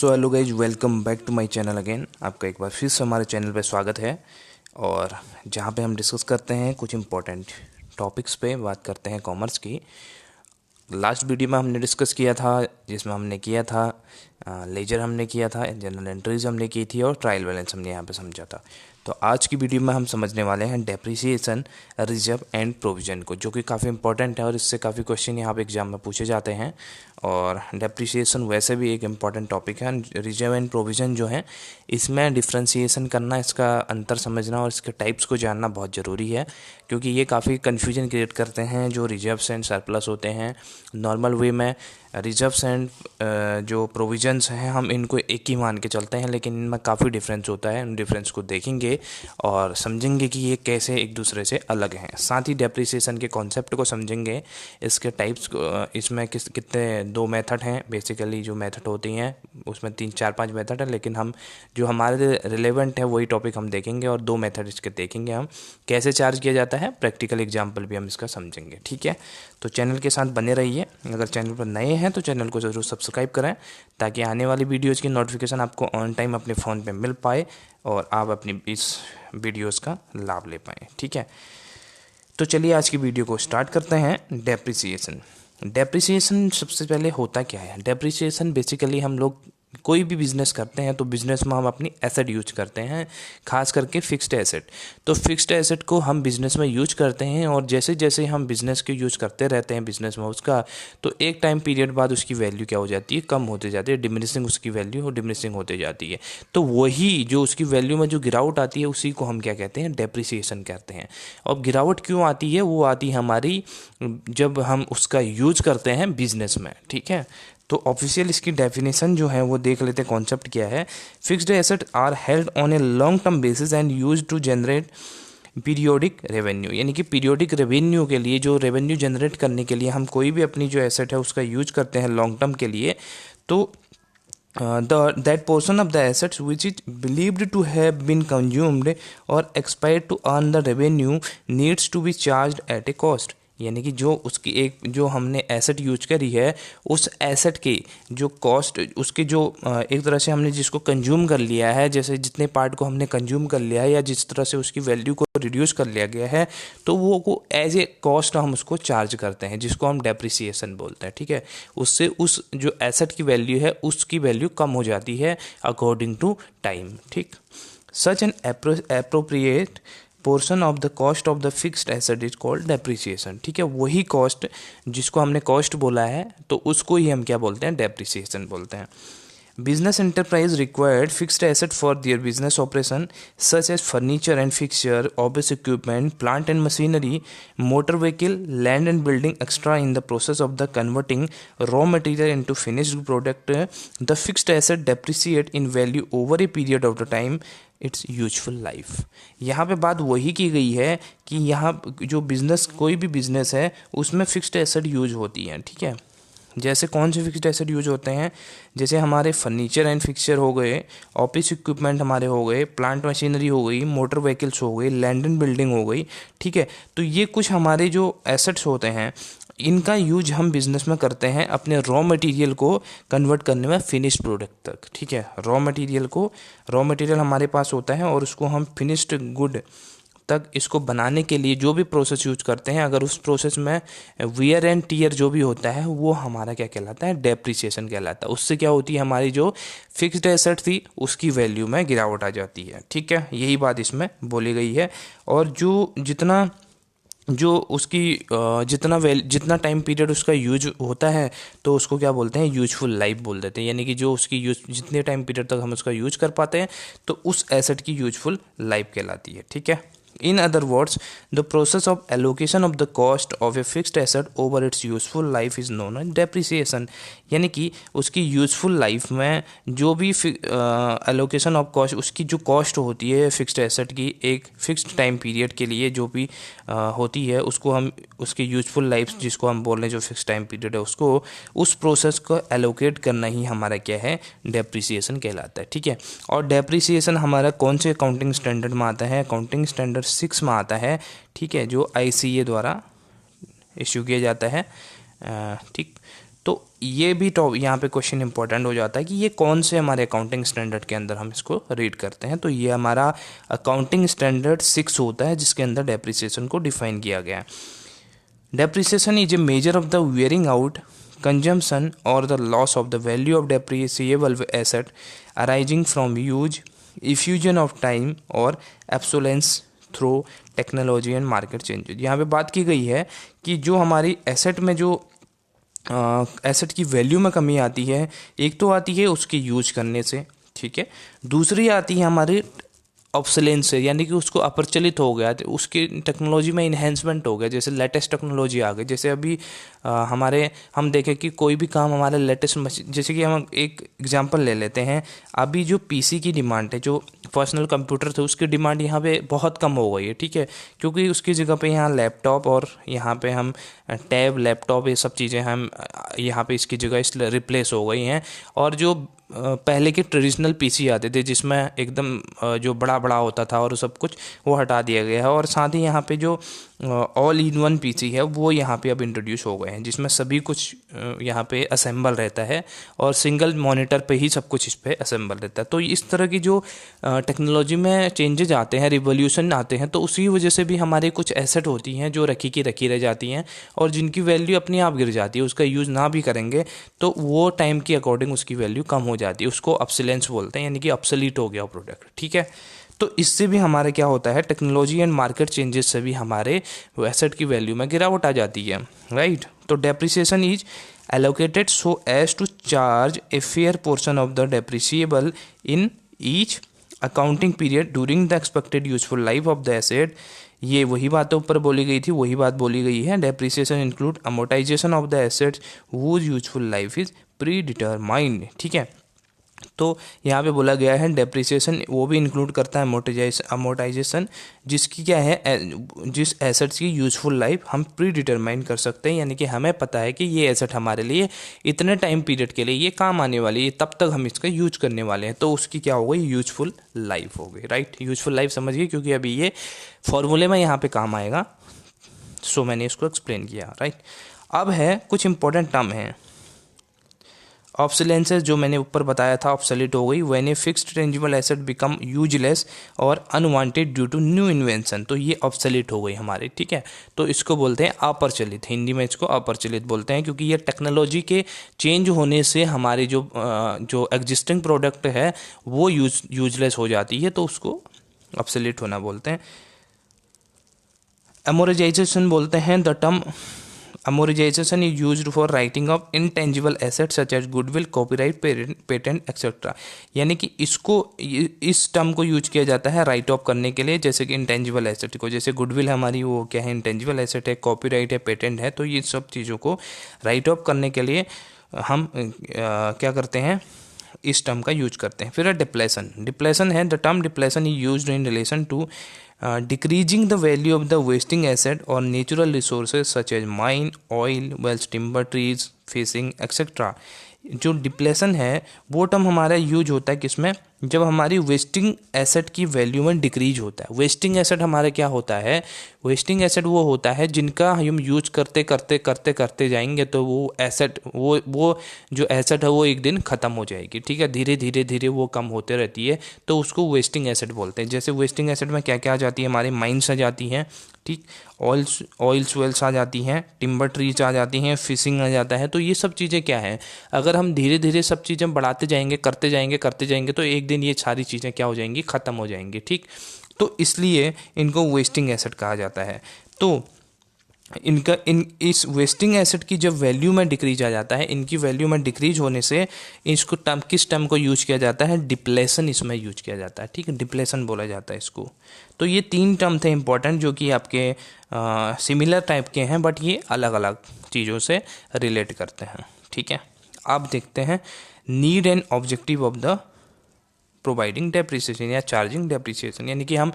So hello guys, welcome back to my channel again. आपका एक बार फिर से हमारे चैनल पे स्वागत है। और जहाँ पे हम डिस्कस करते हैं कुछ इम्पोर्टेंट टॉपिक्स पे, बात करते हैं कॉमर्स की। लास्ट वीडियो में हमने डिस्कस किया था, जिसमें हमने किया था लेजर हमने किया था, जनरल एंट्रीज हमने की थी और ट्रायल बैलेंस हमने यहाँ पे समझा था। तो आज की वीडियो में हम समझने वाले हैं डेप्रिसिएशन, रिजर्व एंड प्रोविजन को, जो कि काफ़ी इंपॉर्टेंट है और इससे काफ़ी क्वेश्चन यहाँ पे एग्जाम में पूछे जाते हैं। और डेप्रिसिएशन वैसे भी एक इम्पॉर्टेंट टॉपिक है। रिजर्व एंड प्रोविजन जो है, इसमें डिफ्रेंसिएशन करना, इसका अंतर समझना और इसके टाइप्स को जानना बहुत ज़रूरी है, क्योंकि ये काफ़ी कन्फ्यूजन क्रिएट करते हैं। जो रिजर्व्स एंड सरप्लस होते हैं नॉर्मल वे में, रिजर्व्स एंड जो प्रोविजंस हैं, हम इनको एक ही मान के चलते हैं, लेकिन इनमें काफ़ी डिफरेंस होता है। उन डिफरेंस को देखेंगे और समझेंगे कि ये कैसे एक दूसरे से अलग हैं। साथ ही डेप्रिसिएशन के कॉन्सेप्ट को समझेंगे, इसके टाइप्स को, इसमें कितने दो मेथड हैं बेसिकली। जो मेथड होती हैं उसमें 3-4-5 मेथड है, लेकिन हम जो हमारे रिलेवेंट है वही टॉपिक हम देखेंगे और 2 मेथड इसके देखेंगे। हम कैसे चार्ज किया जाता है, प्रैक्टिकल एग्जाम्पल भी हम इसका समझेंगे। ठीक है, तो चैनल के साथ बने रहिए। अगर चैनल पर नए हैं तो चैनल को ज़रूर सब्सक्राइब करें, ताकि आने वाली वीडियोज़ की नोटिफिकेशन आपको ऑन टाइम अपने फ़ोन पे मिल पाए और आप अपनी इस वीडियोज़ का लाभ ले पाएँ। ठीक है, तो चलिए आज की वीडियो को स्टार्ट करते हैं। डेप्रिसिएशन सबसे पहले होता क्या है? डेप्रिसिएशन बेसिकली हम लोग कोई भी बिज़नेस करते हैं तो बिज़नेस में हम अपनी एसेट यूज करते हैं, खास करके फिक्स्ड एसेट। तो फिक्स्ड एसेट को हम बिज़नेस में यूज करते हैं, और जैसे जैसे हम बिज़नेस के यूज करते रहते हैं बिज़नेस में उसका, तो एक टाइम पीरियड बाद उसकी वैल्यू क्या हो जाती है, कम होते जाती है, डिमिनिशिंग उसकी वैल्यू और डिमिनिशिंग होते जाती है। तो वही जो उसकी वैल्यू में जो गिरावट आती है, उसी को हम क्या कहते हैं, डेप्रिसिएशन कहते हैं। और गिरावट क्यों आती है? वो आती है हमारी जब हम उसका यूज करते हैं बिजनेस में। ठीक है, तो ऑफिशियल इसकी डेफिनेशन जो है वो देख लेते हैं, कॉन्सेप्ट क्या है। Fixed asset are held on a long term basis and used to generate periodic revenue, यानी कि पीरियोडिक रेवेन्यू के लिए, जो रेवेन्यू जनरेट करने के लिए हम कोई भी अपनी जो एसेट है उसका यूज करते हैं लॉन्ग टर्म के लिए। तो that portion of the assets which is believed to have been consumed or expired to earn the revenue needs to be charged at a cost, यानी कि जो उसकी एक जो हमने एसेट यूज करी है, उस एसेट की जो कॉस्ट, उसके जो एक तरह से हमने जिसको कंज्यूम कर लिया है, जैसे जितने पार्ट को हमने कंज्यूम कर लिया है या जिस तरह से उसकी वैल्यू को रिड्यूस कर लिया गया है, तो वो को एज ए कॉस्ट हम उसको चार्ज करते हैं, जिसको हम डेप्रिसिएशन बोलते हैं। ठीक है, उससे उस जो एसेट की वैल्यू है उसकी वैल्यू कम हो जाती है अकॉर्डिंग टू टाइम। ठीक, such an appropriate portion of the cost of the fixed asset is called depreciation. ठीक है, वही कॉस्ट जिसको हमने कॉस्ट बोला है, तो उसको ही हम क्या बोलते हैं, डेप्रिसिएशन बोलते हैं। Business enterprise required fixed asset for their business operation such as furniture and fixture, office equipment, plant and machinery, motor vehicle, land and building extra in the process of the converting raw material into finished product. The fixed asset depreciate in value over a period of the time its useful life. यहाँ पे बात वही की गई है कि यहाँ जो बिजनेस, कोई भी बिजनेस है उसमें फिक्स्ड एसेट यूज होती है। ठीक है, जैसे कौन से फिक्स्ड एसेट यूज होते हैं, जैसे हमारे फर्नीचर एंड फिक्सचर हो गए, ऑफिस इक्विपमेंट हमारे हो गए, प्लांट मशीनरी हो गई, मोटर व्हीकल्स हो गई, लैंड एंड बिल्डिंग हो गई। ठीक है, तो ये कुछ हमारे जो एसेट्स होते हैं, इनका यूज हम बिजनेस में करते हैं अपने रॉ मटेरियल को कन्वर्ट करने में फिनिश्ड प्रोडक्ट तक। ठीक है, रॉ मटेरियल हमारे पास होता है और उसको हम फिनिश्ड गुड तक इसको बनाने के लिए जो भी प्रोसेस यूज करते हैं, अगर उस प्रोसेस में वियर एंड टीयर जो भी होता है, वो हमारा क्या कहलाता है, डेप्रिसिएशन कहलाता है। उससे क्या होती है, हमारी जो फिक्स्ड एसेट थी उसकी वैल्यू में गिरावट आ जाती है। ठीक है, यही बात इसमें बोली गई है। और जो उसकी जितना टाइम पीरियड उसका यूज होता है, तो उसको क्या बोलते हैं, यूजफुल लाइफ बोल देते हैं। यानी कि जो उसकी यूज, जितने टाइम पीरियड तक हम उसका यूज कर पाते हैं, तो उस एसेट की यूजफुल लाइफ कहलाती है। ठीक है, in other words, the process of allocation of the cost of a fixed asset over its useful life is known as depreciation। यानी कि उसकी यूजफुल लाइफ में जो भी एलोकेशन ऑफ कॉस्ट, उसकी जो कॉस्ट होती है फिक्स्ड एसेट की एक फिक्स्ड टाइम पीरियड के लिए जो भी होती है, उसको हम उसकी यूजफुल लाइफ जिसको हम बोल रहे हैं, जो फिक्स्ड टाइम पीरियड है, उसको उस प्रोसेस को एलोकेट करना ही हमारा क्या है, डेप्रिसिएशन कहलाता है। ठीक है, और डेप्रिसिएशन हमारा कौन से अकाउंटिंग स्टैंडर्ड में आता है, अकाउंटिंग स्टैंडर्ड 6 में आता है। ठीक है, जो ICA द्वारा इशू किया जाता है। ठीक, तो ये भी टॉप यहाँ पे क्वेश्चन इंपॉर्टेंट हो जाता है कि ये कौन से हमारे अकाउंटिंग स्टैंडर्ड के अंदर हम इसको रीड करते हैं। तो ये हमारा अकाउंटिंग स्टैंडर्ड 6 होता है, जिसके अंदर डेप्रिसिएशन को डिफाइन किया गया है। Depreciation is a measure of the wearing out, consumption और the loss of the value of depreciable asset arising from use, effusion of time और obsolescence through technology and market changes. यहाँ पे बात की गई है कि जो हमारी एसेट में जो एसेट की वैल्यू में कमी आती है, एक तो आती है उसके यूज करने से, ठीक है, दूसरी आती है हमारी ऑब्सोलेंस से, यानी कि उसको अप्रचलित हो गया, तो उसकी टेक्नोलॉजी में इन्हेंसमेंट हो गया, जैसे लेटेस्ट टेक्नोलॉजी आ गई। जैसे अभी हम देखें कि कोई भी काम हमारा लेटेस्ट मशीन, जैसे कि हम एक एग्जांपल ले लेते हैं, अभी जो पीसी की डिमांड है, जो पर्सनल कंप्यूटर थे, उसकी डिमांड यहाँ पे बहुत कम हो गई है, ठीक है, क्योंकि उसकी जगह पे यहाँ लैपटॉप और यहाँ पे हम टैब, लैपटॉप, ये सब चीज़ें हम यहाँ पे इसकी जगह इस रिप्लेस हो गई हैं। और जो पहले के ट्रेडिशनल पीसी आते थे जिसमें एकदम जो बड़ा बड़ा होता था और सब कुछ, वो हटा दिया गया है। और साथ ही यहाँ पे जो ऑल इन वन पीसी है वो यहाँ पे अब इंट्रोड्यूस हो गए हैं, जिसमें सभी कुछ यहाँ पे असेंबल रहता है और सिंगल मॉनिटर पे ही सब कुछ इस पे असेंबल रहता है। तो इस तरह की जो टेक्नोलॉजी में चेंजेज आते हैं, रिवोल्यूशन आते हैं, तो उसी वजह से भी हमारे कुछ एसेट होती हैं जो रखी की रखी रह जाती हैं और जिनकी वैल्यू अपने आप गिर जाती है। उसका यूज़ ना भी करेंगे तो वो टाइम के अकॉर्डिंग उसकी वैल्यू कम हो जाती है, उसको ऑब्सोलेंस बोलते हैं, यानी कि ऑब्सोलीट हो गया प्रोडक्ट, ठीक है। तो इससे भी हमारे क्या होता है, टेक्नोलॉजी एंड मार्केट चेंजेस से भी हमारे एसेट की वैल्यू में गिरावट आ जाती है, राइट। तो depreciation is allocated so as to charge a fair portion of the depreciable in each accounting period during the expected useful life of the asset। ये वही बातों ऊपर बोली गई थी, वही बात बोली गई है। Depreciation include amortisation of the assets whose useful life is pre determined, ठीक है। तो यहाँ पे बोला गया है डेप्रिसिएशन वो भी इंक्लूड करता है अमोर्टाइजेशन, जिसकी क्या है, जिस एसेट्स की यूजफुल लाइफ हम प्री डिटरमाइन कर सकते हैं, यानी कि हमें पता है कि ये एसेट हमारे लिए इतने टाइम पीरियड के लिए ये काम आने वाली है, तब तक हम इसका यूज करने वाले हैं, तो उसकी क्या हो गई, यूजफुल लाइफ हो गई, राइट। यूजफुल लाइफ समझिए, क्योंकि अभी ये फॉर्मूले में यहाँ पे काम आएगा, सो मैंने इसको एक्सप्लेन किया, राइट। अब है कुछ इंपॉर्टेंट टर्म है। ऑब्सोलेंसेस जो मैंने ऊपर बताया था, ऑब्सोलीट हो गई when a fixed tangible asset become useless और unwanted due to new invention, तो ये ऑब्सोलीट हो गई हमारी, ठीक है। तो इसको बोलते हैं अप्रचलित, हिंदी में इसको अप्रचलित बोलते हैं, क्योंकि ये टेक्नोलॉजी के चेंज होने से हमारी जो एग्जिस्टिंग प्रोडक्ट है वो यूजलेस हो जाती है, तो उसको ऑब्सोलीट होना बोलते हैं। अमोर्टाइजेशन बोलते हैं the term amortization is used for writing of intangible assets such as goodwill, copyright, patent etc। यानी कि इस टर्म को यूज किया जाता है राइट ऑफ करने के लिए, जैसे कि इंटेंजिबल एसेट को, जैसे गुडविल हमारी वो क्या है, इंटेंजिबल एसेट है, कॉपीराइट है, पेटेंट है, तो ये सब चीज़ों को राइट ऑफ करने के लिए हम क्या करते हैं, इस टर्म का यूज करते हैं। फिर है डिप्लेशन है, the term depletion is used in relation to decreasing the value of the wasting asset or natural resources such as mine, oil, wells, timber, trees, fishing etc। जो डिप्लेशन है वो term हमारा use होता है किसमें, जब हमारी वेस्टिंग एसेट की वैल्यू में डिक्रीज होता है। वेस्टिंग एसेट हमारे क्या होता है, वेस्टिंग एसेट वो होता है जिनका हम यूज करते जाएंगे तो वो एसेट वो जो एसेट है वो एक दिन ख़त्म हो जाएगी, ठीक है, धीरे धीरे वो कम होते रहती है, तो उसको वेस्टिंग एसेट बोलते हैं। जैसे वेस्टिंग एसेट में क्या क्या आ जाती है, हमारी माइंस आ जाती हैं, ठीक, ऑयल्स वेल्स आ जाती हैं, टिम्बर ट्रीज आ जाती हैं, फिशिंग आ जाता है। तो ये सब चीज़ें क्या हैं, अगर हम धीरे धीरे सब चीज़ें बढ़ाते जाएंगे, करते जाएंगे तो एक दिन ये सारी चीज़ें क्या हो जाएंगी, ख़त्म हो जाएंगी, ठीक। तो इसलिए इनको वेस्टिंग एसेट कहा जाता है। तो इस वेस्टिंग एसेट की जब वैल्यू में डिक्रीज आ जाता है, इनकी वैल्यू में डिक्रीज होने से इसको किस टर्म को यूज किया जाता है, डिप्लेशन इसमें यूज किया जाता है, ठीक है, डिप्लेशन बोला जाता है इसको। तो ये 3 टर्म थे इंपॉर्टेंट, जो कि आपके सिमिलर टाइप के हैं, बट ये अलग अलग चीज़ों से रिलेट करते हैं, ठीक है। अब देखते हैं need and objective of the providing depreciation या चार्जिंग डेप्रिसिएशन, यानी कि हम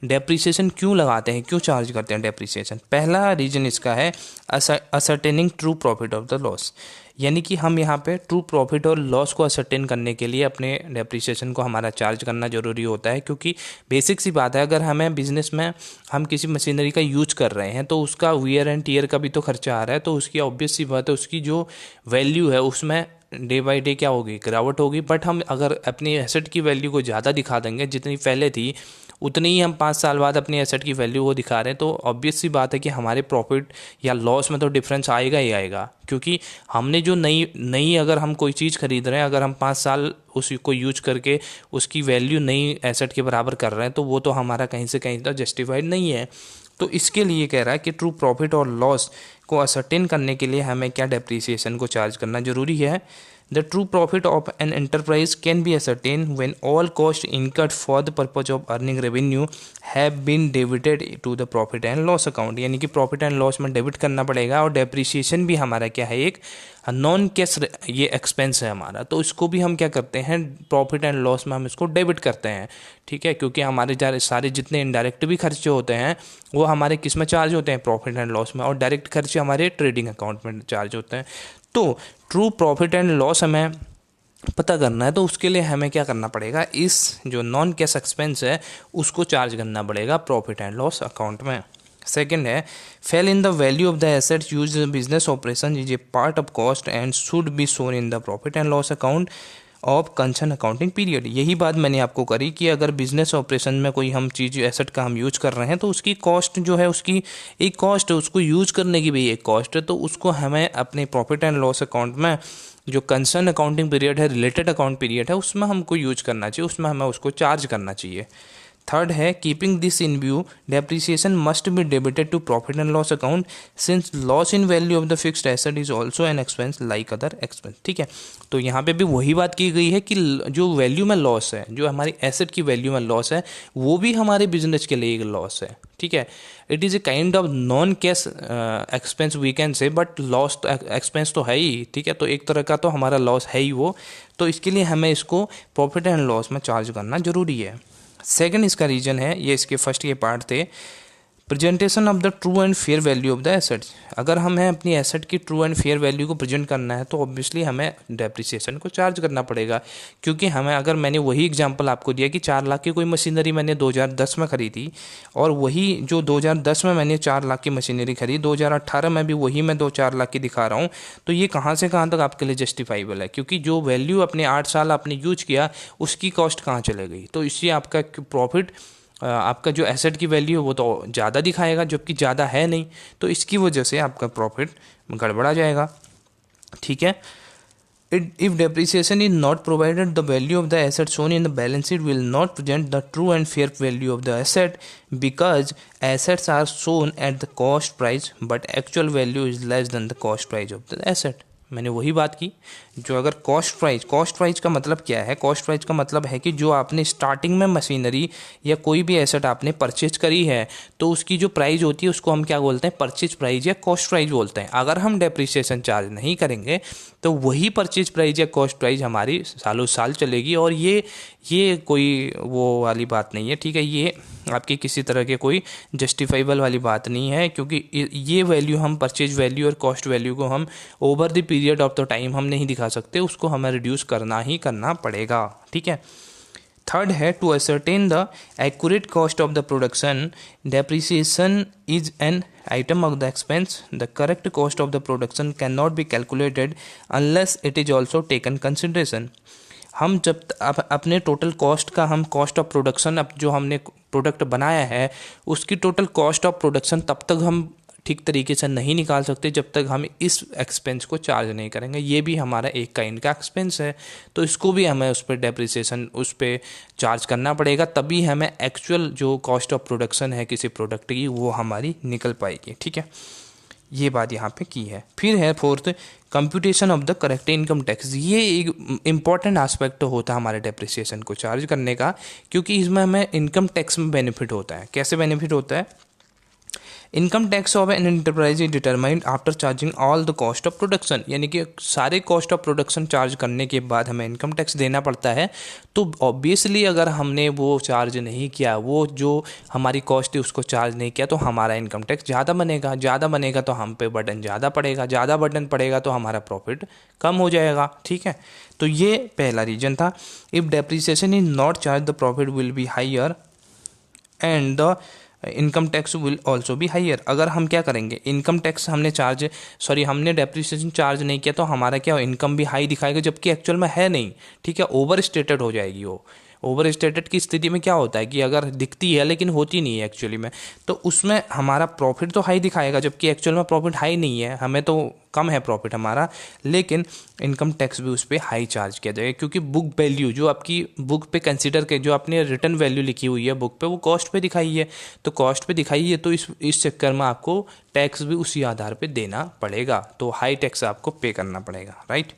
डेप्रिसिएशन क्यों लगाते हैं, क्यों चार्ज करते हैं डेप्रिसिएशन। पहला रीजन इसका है ascertaining true profit of the loss, यानी कि हम यहाँ पे ट्रू प्रॉफिट और लॉस को असर्टेन करने के लिए अपने डेप्रिसिएशन को हमारा चार्ज करना ज़रूरी होता है। क्योंकि बेसिक सी बात है, अगर हमें बिजनेस में हम किसी मशीनरी का यूज कर रहे हैं तो उसका वियर एंड टीयर का भी तो खर्चा आ रहा है, तो उसकी ऑब्वियस सी बात है उसकी जो वैल्यू है उसमें डे बाई डे क्या होगी, गिरावट होगी। बट हम अगर अपनी एसेट की वैल्यू को ज़्यादा दिखा देंगे, जितनी पहले थी उतनी ही हम 5 साल बाद अपनी एसेट की वैल्यू को दिखा रहे हैं, तो ऑब्वियस सी बात है कि हमारे प्रॉफिट या लॉस में तो डिफरेंस आएगा ही आएगा। क्योंकि हमने जो नई अगर हम कोई चीज़ खरीद रहे हैं, अगर हम 5 साल उसको यूज करके उसकी वैल्यू नई एसेट के बराबर कर रहे हैं, तो वो तो हमारा कहीं से कहीं तो जस्टिफाइड नहीं है। तो इसके लिए कह रहा है कि ट्रू प्रॉफिट और लॉस को असर्टेन करने के लिए हमें क्या डेप्रिसिएशन को चार्ज करना जरूरी है। The true profit of an enterprise can be ascertained when all costs incurred for the purpose of earning revenue have been debited to the profit and loss account, यानी कि प्रॉफिट एंड लॉस में debit करना पड़ेगा। और depreciation भी हमारा क्या है, एक नॉन कैश ये एक्सपेंस है हमारा, तो इसको भी हम क्या करते हैं, प्रॉफिट एंड लॉस में हम इसको डेबिट करते हैं। ठीक है, क्योंकि हमारे सारे जितने इनडायरेक्ट भी खर्चे होते हैं वो हमारे किस में चार्ज होते हैं, प्रॉफिट एंड लॉस में, और डायरेक्ट खर्चे हमारे ट्रेडिंग अकाउंट में चार्ज होते हैं। तो ट्रू प्रॉफिट एंड लॉस हमें पता करना है, तो उसके लिए हमें क्या करना पड़ेगा, इस जो नॉन कैश एक्सपेंस है उसको चार्ज करना पड़ेगा प्रॉफिट एंड लॉस अकाउंट में। सेकंड है fail in the value of the assets use in business operation is a part of cost and should be shown in the profit and loss account of concern accounting period. यही बात मैंने आपको करी कि अगर business operation में कोई हम चीज़ एसेट का हम यूज कर रहे हैं तो उसकी कॉस्ट जो है, उसकी एक कॉस्ट है, उसको यूज करने की भी एक कॉस्ट है, तो उसको हमें अपने प्रॉफिट एंड लॉस अकाउंट में जो कंसर्न अकाउंटिंग पीरियड है, रिलेटेड अकाउंट पीरियड है, उसमें हमको यूज करना चाहिए, उसमें हमें उसको चार्ज करना चाहिए। थर्ड है keeping this in view depreciation must be debited to profit and loss account since loss in value of the fixed asset is also an expense like other expense. ठीक है, तो यहाँ पे भी वही बात की गई है कि जो वैल्यू में लॉस है, जो हमारी एसेट की वैल्यू में लॉस है, वो भी हमारे बिजनेस के लिए एक लॉस है। ठीक है, it is a kind of non cash expense we can say, but loss तो एक्सपेंस तो है ही। ठीक है, तो एक तरह का तो हमारा लॉस है ही वो, तो इसके लिए हमें इसको प्रॉफिट एंड लॉस में चार्ज करना जरूरी है। सेकंड इसका रीजन है, ये इसके फर्स्ट के पार्ट थे, presentation of the true and fair value of the assets. अगर हमें अपनी एसेट की ट्रू एंड फेयर वैल्यू को प्रेजेंट करना है तो ऑब्वियसली हमें डेप्रिसिएशन को चार्ज करना पड़ेगा। क्योंकि हमें, अगर मैंने वही एग्जांपल आपको दिया कि 4 लाख की कोई मशीनरी मैंने 2010 में खरीदी, और वही जो 2010 में मैंने 4 लाख की मशीनरी खरीदी, 2018 में भी वही मैं 2-4 लाख की दिखा रहा हूँ, तो ये कहाँ से कहाँ तक आपके लिए जस्टिफाइबल है। क्योंकि जो वैल्यू अपने 8 साल आपने यूज किया उसकी कॉस्ट कहाँ चले गई, तो इससे आपका प्रॉफिट, आपका जो एसेट की वैल्यू है वो तो ज़्यादा दिखाएगा, जबकि ज़्यादा है नहीं, तो इसकी वजह से आपका प्रॉफिट गड़बड़ा जाएगा। ठीक है, if depreciation is not provided, the value of the asset shown in the balance sheet will not present the true and fair value of the asset because assets are shown at the cost price but actual value is less than the cost price of the asset। मैंने वही बात की, जो अगर cost price का मतलब क्या है, कॉस्ट प्राइस का मतलब है कि जो आपने स्टार्टिंग में मशीनरी या कोई भी एसेट आपने परचेज करी है तो उसकी जो प्राइस होती है उसको हम क्या बोलते हैं, परचेज प्राइस या कॉस्ट प्राइस बोलते हैं। अगर हम डेप्रिसिएशन चार्ज नहीं करेंगे तो वही परचेज प्राइस या कॉस्ट प्राइस हमारी सालों साल चलेगी, और ये कोई वो वाली बात नहीं है। ठीक है, ये आपकी किसी तरह के कोई जस्टिफाइबल वाली बात नहीं है, क्योंकि ये वैल्यू हम परचेज वैल्यू और कॉस्ट वैल्यू को हम over the period of the time हम नहीं दिखा सकते, उसको हमें रिड्यूस करना ही करना पड़ेगा। ठीक है, थर्ड है to ascertain the accurate cost of the production depreciation is an item of the expense. The correct cost of the production cannot be calculated unless it is also taken consideration. हम जब अपने total cost का, हम cost of production, अब जो हमने product बनाया है उसकी टोटल कॉस्ट ऑफ प्रोडक्शन तब तक हम ठीक तरीके से नहीं निकाल सकते जब तक हम इस एक्सपेंस को चार्ज नहीं करेंगे। ये भी हमारा एक काइंड का एक्सपेंस है, तो इसको भी हमें उस पर डेप्रिसिएशन उस पर चार्ज करना पड़ेगा, तभी हमें एक्चुअल जो कॉस्ट ऑफ प्रोडक्शन है किसी प्रोडक्ट की वो हमारी निकल पाएगी। ठीक है, ये बात यहाँ पे की है। फिर है fourth, computation of the correct income tax. ये एक इम्पॉर्टेंट एस्पेक्ट होता है हमारे डेप्रिसिएशन को चार्ज करने का, क्योंकि इसमें हमें इनकम टैक्स में बेनिफिट होता है। कैसे बेनिफिट होता है, income tax of an enterprise is determined after charging all the cost of production, यानी कि सारे कॉस्ट ऑफ प्रोडक्शन चार्ज करने के बाद हमें इनकम टैक्स देना पड़ता है। तो ऑब्वियसली अगर हमने वो चार्ज नहीं किया, वो जो हमारी कॉस्ट थी उसको चार्ज नहीं किया, तो हमारा इनकम टैक्स ज़्यादा बनेगा। ज़्यादा बनेगा तो हम पे बर्डन ज़्यादा पड़ेगा, ज़्यादा बर्डन पड़ेगा तो हमारा प्रॉफिट कम हो जाएगा। ठीक है, तो ये पहला रीजन था। If depreciation is not charge the profit will be higher and the income tax will also भी हाइयर। अगर हम क्या करेंगे, इनकम टैक्स हमने डेप्रिसिएशन चार्ज नहीं किया तो हमारा क्या इनकम भी हाई दिखाएगा, जबकि एक्चुअल में है नहीं। ठीक है, ओवर स्टेटेड हो जाएगी वो। ओवर स्टेटेड की स्थिति में क्या होता है कि अगर दिखती है लेकिन होती नहीं है एक्चुअली में, तो उसमें हमारा प्रॉफिट तो हाई दिखाएगा, जबकि एक्चुअल में प्रॉफिट हाई नहीं है, हमें तो कम है प्रॉफिट हमारा, लेकिन इनकम टैक्स भी उस पर हाई चार्ज किया जाएगा। क्योंकि बुक वैल्यू जो आपकी बुक पे कंसीडर के जो आपने रिटर्न वैल्यू लिखी हुई है बुक पे, वो कॉस्ट पे दिखाई है, तो कॉस्ट पे दिखाई है, तो इस चक्कर में आपको टैक्स भी उसी आधार पे देना पड़ेगा, तो हाई टैक्स आपको पे करना पड़ेगा। राइट।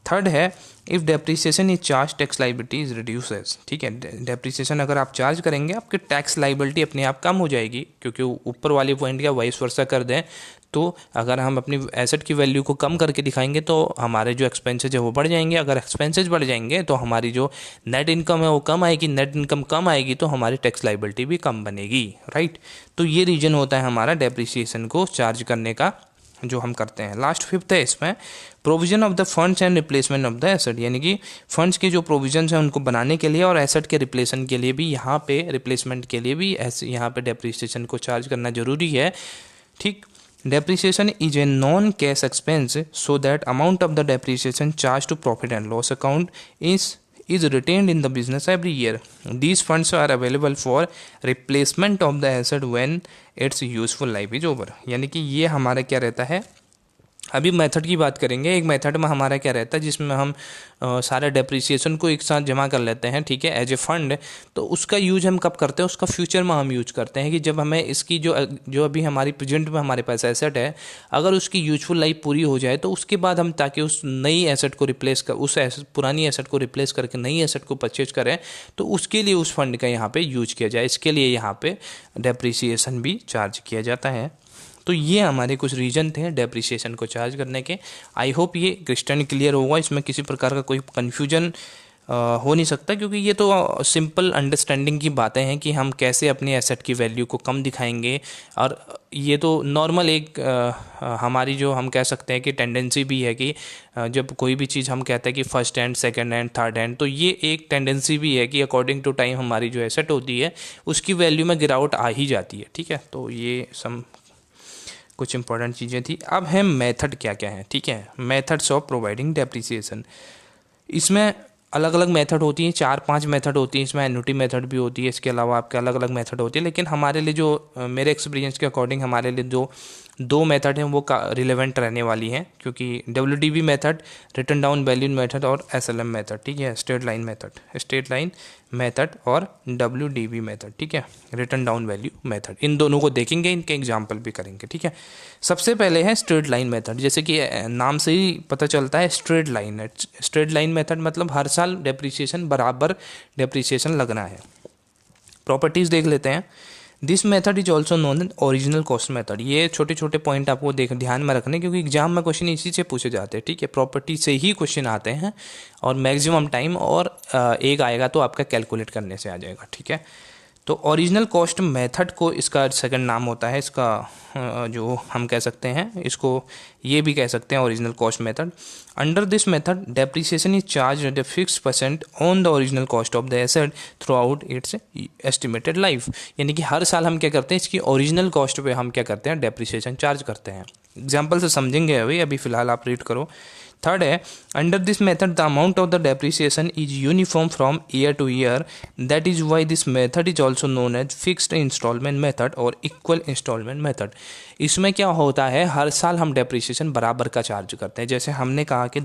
थर्ड है, if depreciation is charge tax liability is reduces. ठीक है, डेप्रिसिएशन अगर आप चार्ज करेंगे आपकी टैक्स लाइबिलिटी अपने आप कम हो जाएगी, क्योंकि ऊपर वाली पॉइंट का वाइस वर्सा कर दें तो अगर हम अपनी एसेट की वैल्यू को कम करके दिखाएंगे तो हमारे जो एक्सपेंसेज है वो बढ़ जाएंगे। अगर एक्सपेंसेज बढ़ जाएंगे तो हमारी जो नेट इनकम है वो कम आएगी, नेट इनकम कम आएगी तो हमारी टैक्स लाइबिलिटी भी कम बनेगी। राइट, तो ये रीजन होता है हमारा डेप्रिसिएशन को चार्ज करने का जो हम करते हैं। लास्ट फिफ्थ है इसमें, provision of the funds and replacement of the asset, यानी कि फंड्स के जो प्रोविजंस हैं उनको बनाने के लिए और एसेट के रिप्लेसन के लिए भी यहाँ पे रिप्लेसमेंट के लिए भी ऐसे यहाँ पे डेप्रिसिएशन को चार्ज करना जरूरी है। ठीक, depreciation is a non cash expense so that amount of the depreciation charge to profit and loss account is retained in the business every year. These funds are available for replacement of the asset when its useful life is over. यानी कि ये हमारा क्या रहता है, अभी method की बात करेंगे। एक मेथड में हमारा क्या रहता है जिसमें हम सारे डेप्रिसिएशन को एक साथ जमा कर लेते हैं, ठीक है, एज ए फंड। तो उसका यूज हम कब करते हैं, उसका फ्यूचर में हम यूज करते हैं कि जब हमें इसकी जो अभी हमारी प्रेजेंट में हमारे पास एसेट है, अगर उसकी यूजफुल लाइफ पूरी हो जाए तो उसके बाद हम ताकि उस नई एसेट को रिप्लेस कर पुरानी एसेट को रिप्लेस करके नई एसेट को परचेज करें, तो उसके लिए उस फंड का यहाँ पे यूज किया जाए। इसके लिए यहाँ पे डेप्रिसिएशन भी चार्ज किया जाता है। तो ये हमारे कुछ रीजन थे डेप्रिसिएशन को चार्ज करने के। आई होप ये क्रिस्टन क्लियर होगा, इसमें किसी प्रकार का कोई कन्फ्यूजन हो नहीं सकता, क्योंकि ये तो सिंपल अंडरस्टैंडिंग की बातें हैं कि हम कैसे अपनी एसेट की वैल्यू को कम दिखाएंगे। और ये तो नॉर्मल एक हमारी जो हम कह सकते हैं कि टेंडेंसी भी है कि जब कोई भी चीज़ हम कहते हैं कि first hand, second hand, third hand, तो ये एक टेंडेंसी भी है कि अकॉर्डिंग टू टाइम हमारी जो एसेट होती है उसकी वैल्यू में गिरावट आ ही जाती है। ठीक है, तो ये कुछ इंपॉर्टेंट चीज़ें थी। अब है मेथड क्या क्या है। ठीक है, मेथड्स ऑफ प्रोवाइडिंग डेप्रिसिएशन, इसमें अलग अलग मेथड होती हैं, 4-5 मेथड होती हैं। इसमें एन्युटी मेथड भी होती है, इसके अलावा आपके अलग अलग मेथड होती है। लेकिन हमारे लिए जो मेरे एक्सपीरियंस के अकॉर्डिंग हमारे लिए जो 2 मेथड हैं वो रिलेवेंट रहने वाली हैं, क्योंकि WDV method, written down value method, और SLM मेथड। ठीक है, स्ट्रेट लाइन मेथड और WDV मेथड। ठीक है, रिटन डाउन वैल्यू मेथड, इन दोनों को देखेंगे, इनके एग्जाम्पल भी करेंगे। ठीक है, सबसे पहले है स्ट्रेट लाइन मेथड। जैसे कि नाम से ही पता चलता है स्ट्रेट लाइन है। स्ट्रेट लाइन मेथड मतलब हर साल डेप्रिसिएशन बराबर डेप्रिसिएशन लगना है। प्रॉपर्टीज़ देख लेते हैं। This method is also known as original cost method. ये छोटे छोटे पॉइंट आपको ध्यान में रखने, क्योंकि एग्जाम में क्वेश्चन इसी से पूछे जाते हैं। ठीक है, प्रॉपर्टी से ही क्वेश्चन आते हैं और मैक्सिमम टाइम और एक आएगा तो आपका कैलकुलेट करने से आ जाएगा। ठीक है, तो ओरिजिनल कॉस्ट मेथड को इसका सेकंड नाम होता है, इसका जो हम कह सकते हैं, इसको ये भी कह सकते हैं original cost method. Under this method depreciation is charge at a fixed % on the original cost of the asset through out it's estimated life. यानी कि हर साल हम क्या करते हैं, इसकी ओरिजिनल कॉस्ट पे हम क्या करते हैं, डेप्रिसिएशन चार्ज करते हैं। एग्जाम्पल से समझेंगे अभी फिलहाल आप रीड करो। थर्ड है, under this method the amount of the depreciation is uniform from year to year, that is why this method is also known as fixed installment method और इक्वल इंस्टॉलमेंट मेथड। इसमें क्या होता है, हर साल हम depreciation बराबर का चार्ज करते हैं। जैसे हमने कहा कि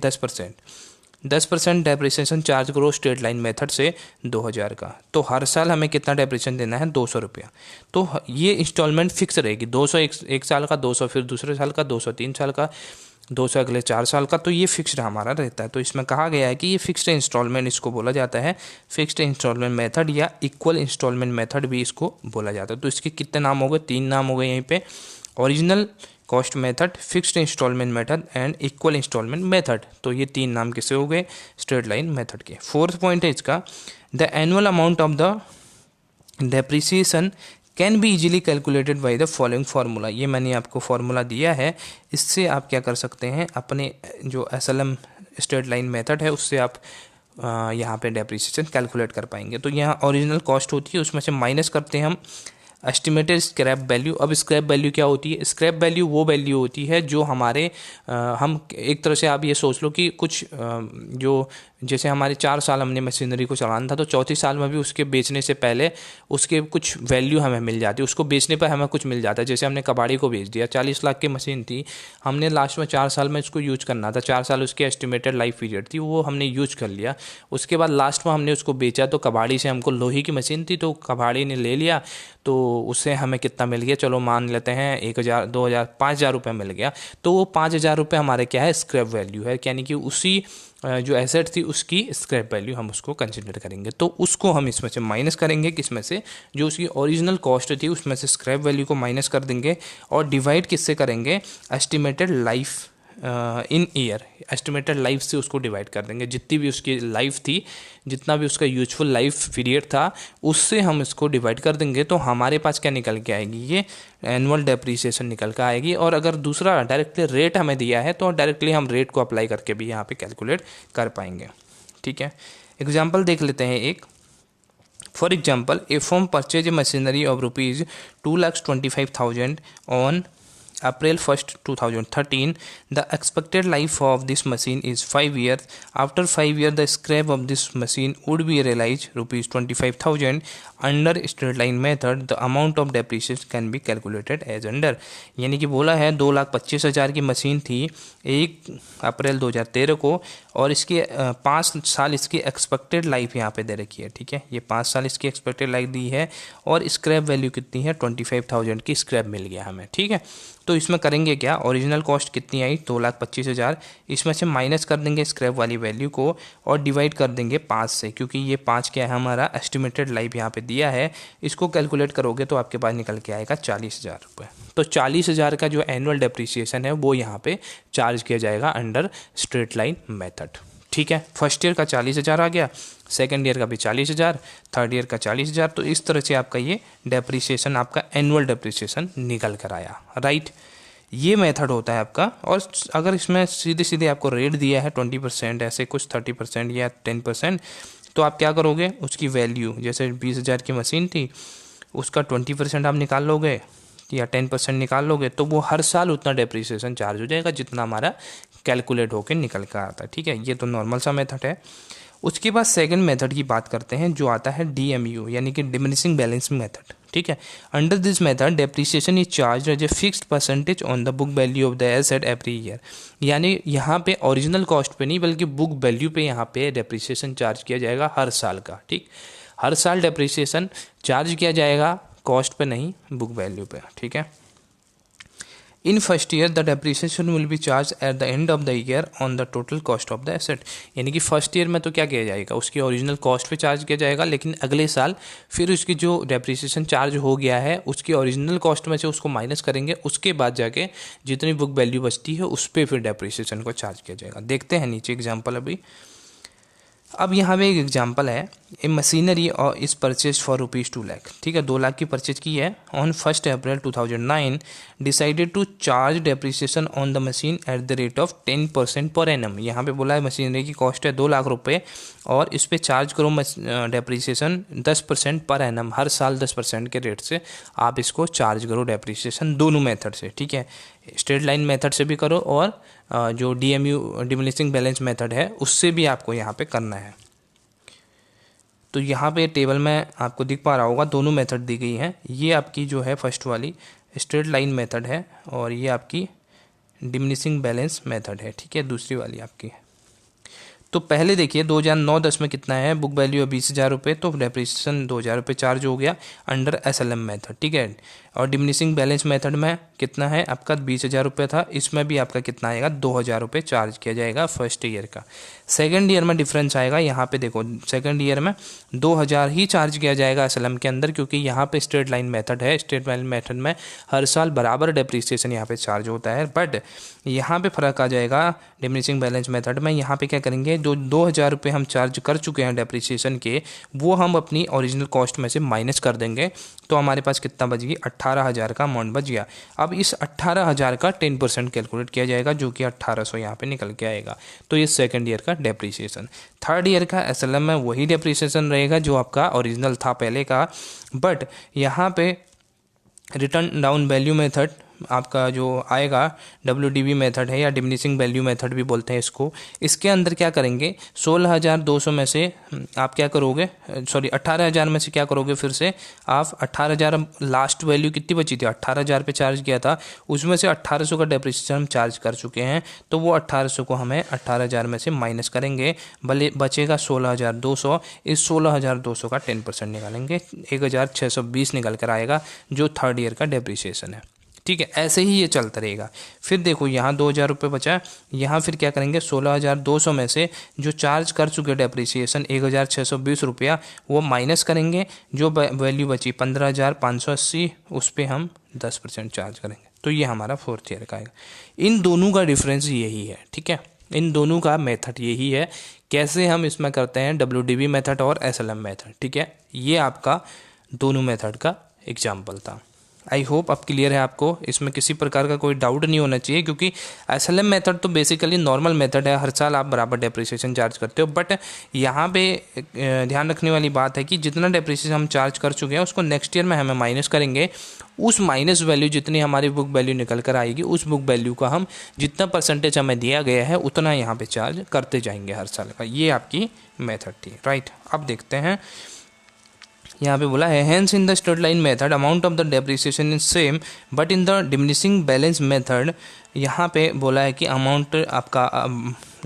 10% डेप्रिसिएशन चार्ज करो स्ट्रेट लाइन मेथड से 2000 का, तो हर साल हमें कितना डेप्रिसिएशन देना है, 200 रुपया। तो ये इंस्टॉलमेंट फिक्स रहेगी, 200 एक साल का, 200 फिर दूसरे साल का, 200 3 साल का, 2 से अगले 4 साल का, तो ये फिक्स्ड हमारा रहता है। तो इसमें कहा गया है कि ये फिक्स्ड इंस्टॉलमेंट इसको बोला जाता है, फिक्स्ड इंस्टॉलमेंट मेथड या इक्वल इंस्टॉलमेंट मेथड भी इसको बोला जाता है। तो इसके कितने नाम हो गए? 3 नाम हो गए यहीं पे, original cost method, fixed installment method and equal installment method. तो ये 3 नाम किसे हो गए? स्ट्रेट लाइन मेथड के। 4th पॉइंट है इसका, the annual amount of the depreciation can be easily calculated by the following formula. ये मैंने आपको फार्मूला दिया है, इससे आप क्या कर सकते हैं, अपने जो SLM स्ट्रेट लाइन मेथड है उससे आप यहाँ पे डेप्रिसिएशन कैलकुलेट कर पाएंगे। तो यहाँ ओरिजिनल कॉस्ट होती है, उसमें से माइनस करते हैं हम एस्टिमेटेड स्क्रैप वैल्यू। अब स्क्रैप वैल्यू क्या होती है? स्क्रैप वैल्यू वो वैल्यू होती है जो हमारे हम एक तरह से आप ये सोच लो कि कुछ जो जैसे हमारे 4 साल हमने मशीनरी को चलाना था, तो चौथी साल में भी उसके बेचने से पहले उसके कुछ वैल्यू हमें मिल जाती है, उसको बेचने पर हमें कुछ मिल जाता है। जैसे हमने कबाड़ी को बेच दिया, 40 लाख की मशीन थी, हमने लास्ट में 4 साल में उसको यूज करना था, 4 साल उसकी एस्टिमेटेड लाइफ पीरियड थी, वो हमने यूज कर लिया। उसके बाद लास्ट में हमने उसको बेचा, तो कबाड़ी से हमको लोहे की मशीन थी, तो कबाड़ी ने ले लिया, तो उससे हमें कितना मिल गया? चलो मान लेते हैं 1000, 2000, 5000 रुपये मिल गया। तो वो 5000 रुपये हमारे क्या है? स्क्रैप वैल्यू है, यानी कि उसी जो एसेट थी उसकी स्क्रैप वैल्यू हम उसको कंसिडर करेंगे। तो उसको हम इसमें से माइनस करेंगे, किसमें से? जो उसकी ओरिजिनल कॉस्ट थी उसमें से स्क्रैप वैल्यू को माइनस कर देंगे, और डिवाइड किससे करेंगे? Estimated life in year, estimated life से उसको डिवाइड कर देंगे। जितनी भी उसकी लाइफ थी, जितना भी उसका यूजफुल लाइफ पीरियड था, उससे हम इसको डिवाइड कर देंगे। तो हमारे पास क्या निकल के आएगी? ये एनुअल डेप्रिसिएशन निकल कर आएगी। और अगर दूसरा डायरेक्टली रेट हमें दिया है, तो डायरेक्टली हम रेट को अप्लाई करके भी यहाँ पे कैलकुलेट कर पाएंगे। ठीक है, एग्जाम्पल देख लेते हैं एक। For example, A firm purchase a machinery of ₹2,25,000 on April 1st, 2013. The expected life of this machine is 5 years. After 5 years, the scrap of this machine would be realized ₹25,000. Under straight line method, the amount of depreciation can be calculated as under. यानी कि बोला है 2,25,000 की machine थी 1 अप्रैल 2013 को, और इसकी 5 साल इसकी एक्सपेक्टेड लाइफ यहाँ पे दे रखी है। ठीक है, ये 5 साल इसकी एक्सपेक्टेड लाइफ दी है, और स्क्रैप वैल्यू कितनी है? 25,000 की स्क्रैप मिल गया हमें। ठीक है, तो इसमें करेंगे क्या? ओरिजिनल कॉस्ट कितनी आई? 2,25,000, इसमें से माइनस कर देंगे स्क्रैप वाली वैल्यू को, और डिवाइड कर देंगे 5 से, क्योंकि ये 5 क्या है? हमारा एस्टिमेटेड लाइफ यहाँ पे दिया है। इसको कैलकुलेट करोगे तो आपके पास निकल के आएगा 40,000 रुपये। तो 40,000 का जो एनुअल डेप्रिसिएशन है वो यहाँ पे चार्ज किया जाएगा अंडर स्ट्रेट लाइन मेथड। ठीक है, फर्स्ट ईयर का 40,000 आ गया, सेकेंड ईयर का भी 40,000, थर्ड ईयर का 40,000। तो इस तरह से आपका ये डेप्रिसिएशन, आपका एनुअल डेप्रिसिएशन निकल कर आया। राइट, ये मेथड होता है आपका। और अगर इसमें सीधे सीधे आपको रेट दिया है 20%, ऐसे कुछ 30% या 10%, तो आप क्या करोगे? उसकी वैल्यू, जैसे 20,000 की मशीन थी, उसका 20% आप निकाल लोगे या 10% निकाल लोगे, तो वो हर साल उतना डेप्रिसिएशन चार्ज हो जाएगा जितना हमारा कैलकुलेट होकर निकल कर आता है। ठीक है, ये तो नॉर्मल सा मेथड है। उसके बाद सेकंड मेथड की बात करते हैं, जो आता है DMU, यानी कि डिमिनिशिंग बैलेंस मेथड। ठीक है, under this method depreciation is charge as a fixed percentage on the book value of the asset every year. यानी यहाँ पे ओरिजिनल कॉस्ट पे नहीं, बल्कि बुक वैल्यू पे यहाँ पे डेप्रिसिएशन चार्ज किया जाएगा हर साल का। ठीक, हर साल डेप्रिसिएशन चार्ज किया जाएगा, कॉस्ट पे नहीं, बुक वैल्यू पे। ठीक है, in first year the depreciation will be charge at the end of the year on the total cost of the asset. यानी कि फर्स्ट ईयर में तो क्या किया जाएगा? उसकी ओरिजिनल कॉस्ट पे चार्ज किया जाएगा, लेकिन अगले साल फिर उसकी जो डेप्रिसिएशन चार्ज हो गया है उसकी ओरिजिनल कॉस्ट में से उसको माइनस करेंगे, उसके बाद जाके जितनी बुक वैल्यू बचती है उस पर फिर डेप्रिसिएशन को चार्ज किया जाएगा। देखते हैं नीचे एग्जाम्पल अभी। अब यहाँ पे एक एग्जांपल है, ए मशीनरी और इस परचेज फॉर ₹2 लाख। ठीक है, 2 लाख की परचेज की है। On 1 April 2009 decided to charge depreciation on the machine at the rate of 10% per annum. यहाँ पे बोला है मशीनरी की कॉस्ट है 2 लाख रुपए, और इस पे चार्ज करो डेप्रिसिएशन 10% पर एनम, हर साल 10% के रेट से आप इसको चार्ज करो डेप्रिसिएशन, दोनों मेथड से। ठीक है, स्ट्रेट लाइन मेथड से भी करो, और जो DMU डिमिनिशिंग बैलेंस मेथड है उससे भी आपको यहाँ पे करना है। तो यहाँ पे टेबल में आपको दिख पा रहा होगा, दोनों मेथड दी गई हैं। ये आपकी जो है फर्स्ट वाली स्ट्रेट लाइन मेथड है, और ये आपकी डिमिनिशिंग बैलेंस मेथड है। ठीक है, दूसरी वाली आपकी। तो पहले देखिए 2009-10 में कितना है, बुक वैल्यू है 20,000 रुपये, तो डेप्रिसिएशन 2,000 रुपये चार्ज हो गया अंडर SLM मेथड, ठीक है। और डिमिनिशिंग बैलेंस मेथड में कितना है आपका 20,000 रुपये था, इसमें भी आपका कितना आएगा 2,000 रुपये चार्ज किया जाएगा फर्स्ट ईयर का। सेकंड ईयर में डिफरेंस आएगा, यहाँ पे देखो सेकंड ईयर में 2,000 ही चार्ज किया जाएगा SLM के अंदर, क्योंकि यहाँ पे स्ट्रेट लाइन मेथड है। स्ट्रेट लाइन मेथड में हर साल बराबर डेप्रिसिएशन यहाँ पे चार्ज होता है, बट यहाँ पे फ़र्क आ जाएगा डिमिनिशिंग बैलेंस मेथड में। यहाँ पे क्या करेंगे, जो 2,000 रुपये हम चार्ज कर चुके हैं डेप्रिसिएशन के, वो हम अपनी ओरिजिनल कॉस्ट में से माइनस कर देंगे, तो हमारे पास कितना बच गई 18,000 का अमाउंट बच गया। अब इस 18,000 का 10% कैलकुलेट किया जाएगा, जो कि 1,800 यहाँ पे निकल के आएगा। तो ये सेकंड ईयर का डेप्रिसिएशन। थर्ड ईयर का SLM में वही डेप्रिसिएशन रहेगा जो आपका ओरिजिनल था पहले का, बट यहाँ पे रिटर्न डाउन वैल्यू मेथड आपका जो आएगा WDV मेथड है, या डिमिनिशिंग वैल्यू मेथड भी बोलते हैं इसको। इसके अंदर क्या करेंगे, 16,200 में से आप क्या करोगे, सॉरी 18,000 में से क्या करोगे, फिर से आप 18,000, लास्ट वैल्यू कितनी बची थी 18,000 पे चार्ज किया था, उसमें से 1,800 का डेप्रिसिएशन हम चार्ज कर चुके हैं, तो वो 1,800 को हमें 18,000 में से माइनस करेंगे, भले बचेगा 16,200। इस 16,200 का 10% निकालेंगे, 1,620 निकल कर आएगा, जो थर्ड ईयर का डेप्रिसिएशन है, ठीक है। ऐसे ही ये चलता रहेगा। फिर देखो यहाँ 2,000 रुपये बचा, यहाँ फिर क्या करेंगे 16,200 में से जो चार्ज कर चुके डेप्रिसिएशन 1,620 रुपया, वो माइनस करेंगे, जो वैल्यू बची 15,580, उस पर हम 10% चार्ज करेंगे, तो ये हमारा फोर्थ ईयर का आएगा। इन दोनों का डिफरेंस यही है, ठीक है, इन दोनों का मेथड यही है। कैसे हम इसमें करते हैं WDV मेथड और SLM मेथड, ठीक है। ये आपका दोनों मेथड का एग्जाम्पल था। आई होप अब क्लियर है आपको, इसमें किसी प्रकार का कोई डाउट नहीं होना चाहिए, क्योंकि SLM मेथड तो बेसिकली नॉर्मल मेथड है, हर साल आप बराबर डेप्रिसिएशन चार्ज करते हो, बट यहाँ पे ध्यान रखने वाली बात है कि जितना डेप्रिसिएशन हम चार्ज कर चुके हैं उसको नेक्स्ट ईयर में हमें माइनस करेंगे। उस माइनस वैल्यू जितनी हमारी बुक वैल्यू निकल कर आएगी, उस बुक वैल्यू का हम जितना परसेंटेज हमें दिया गया है उतना यहाँ पे चार्ज करते जाएंगे हर साल का। ये आपकी मेथड थी, राइट। अब देखते हैं, यहाँ पे बोला है hence in the straight line method amount of the depreciation is same but in the diminishing balance method, यहाँ पे बोला है कि अमाउंट आपका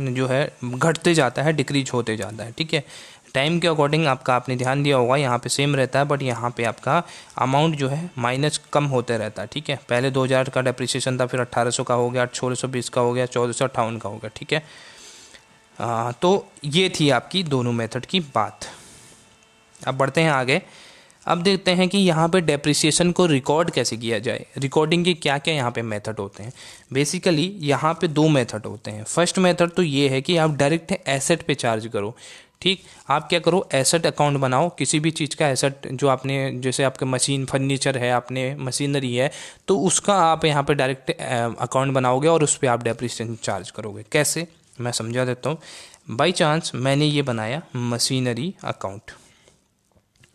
जो है घटते जाता है, डिक्रीज होते जाता है, ठीक है। टाइम के अकॉर्डिंग आपका आपने ध्यान दिया होगा, यहाँ पे सेम रहता है, बट यहाँ पे आपका अमाउंट जो है माइनस कम होते रहता है, ठीक है। पहले 2,000 का डेप्रिसिएशन था, फिर 1,800 का हो गया, 1,620 का हो गया, 1,458 का हो गया, ठीक है। तो ये थी आपकी दोनों मेथड की बात। अब बढ़ते हैं आगे। अब देखते हैं कि यहाँ पे डेप्रिसिएशन को रिकॉर्ड कैसे किया जाए, रिकॉर्डिंग के क्या क्या यहाँ पे मेथड होते हैं। बेसिकली यहाँ पे दो मेथड होते हैं। फर्स्ट मेथड तो ये है कि आप डायरेक्ट एसेट पे चार्ज करो, ठीक। आप क्या करो, एसेट अकाउंट बनाओ, किसी भी चीज़ का एसेट जो आपने, जैसे आपके मशीन फर्नीचर है, आपने मशीनरी है, तो उसका आप यहाँ पे डायरेक्ट अकाउंट बनाओगे और उस पर आप डेप्रिसिएशन चार्ज करोगे। कैसे, मैं समझा देता हूँ। बाई चांस मैंने ये बनाया मशीनरी अकाउंट,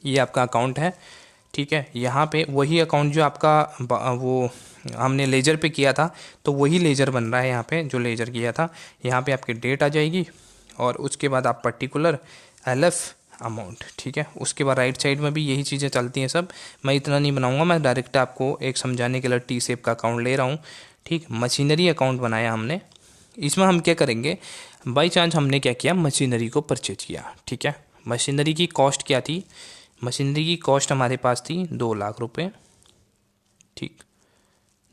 ये आपका अकाउंट है, ठीक है। यहाँ पे वही अकाउंट जो आपका वो हमने लेजर पे किया था, तो वही लेजर बन रहा है यहाँ पे, जो लेजर किया था। यहाँ पे आपकी डेट आ जाएगी और उसके बाद आप पर्टिकुलर LF अमाउंट, ठीक है। उसके बाद राइट साइड में भी यही चीज़ें चलती हैं सब। मैं इतना नहीं बनाऊँगा, मैं डायरेक्ट आपको एक समझाने के लिए T शेप का अकाउंट ले रहा हूँ, ठीक। मशीनरी अकाउंट बनाया हमने। इसमें हम क्या करेंगे, बाई चांस हमने क्या किया, मशीनरी को परचेज किया, ठीक है। मशीनरी की कॉस्ट क्या थी, मशीनरी की कॉस्ट हमारे पास थी 2 लाख रुपए, ठीक,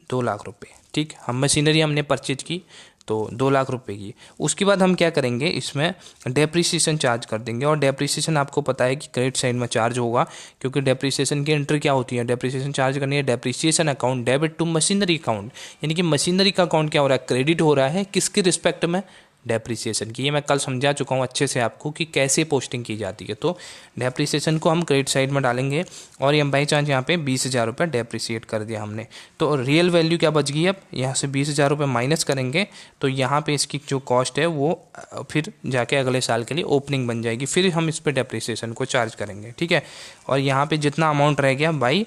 2 लाख रुपए, ठीक। हम मशीनरी हमने परचेज की तो 2 लाख रुपए की। उसके बाद हम क्या करेंगे, इसमें डेप्रिसिएशन चार्ज कर देंगे। और डेप्रिसिएशन आपको पता है कि क्रेडिट साइड में चार्ज होगा, क्योंकि डेप्रिसिएशन की एंट्री क्या होती है, डेप्रिसिएशन चार्ज करनी है depreciation account debit to machinery account, यानी कि मशीनरी का अकाउंट क्या हो रहा है, क्रेडिट हो रहा है किसके रिस्पेक्ट में, डेप्रिसिएशन की। ये मैं कल समझा चुका हूँ अच्छे से आपको कि कैसे पोस्टिंग की जाती है। तो डेप्रिसिएशन को हम क्रेडिट साइड में डालेंगे और ये बाई चांस यहाँ पे 20,000 रुपये डेप्रिसिएट कर दिया हमने, तो रियल वैल्यू क्या बच गई, अब यहाँ से 20,000 रुपये माइनस करेंगे तो यहाँ पे इसकी जो कॉस्ट है वो फिर जाके अगले साल के लिए ओपनिंग बन जाएगी, फिर हम इस पर डेप्रिसिएशन को चार्ज करेंगे, ठीक है। और यहाँ पर जितना अमाउंट रह गया बाई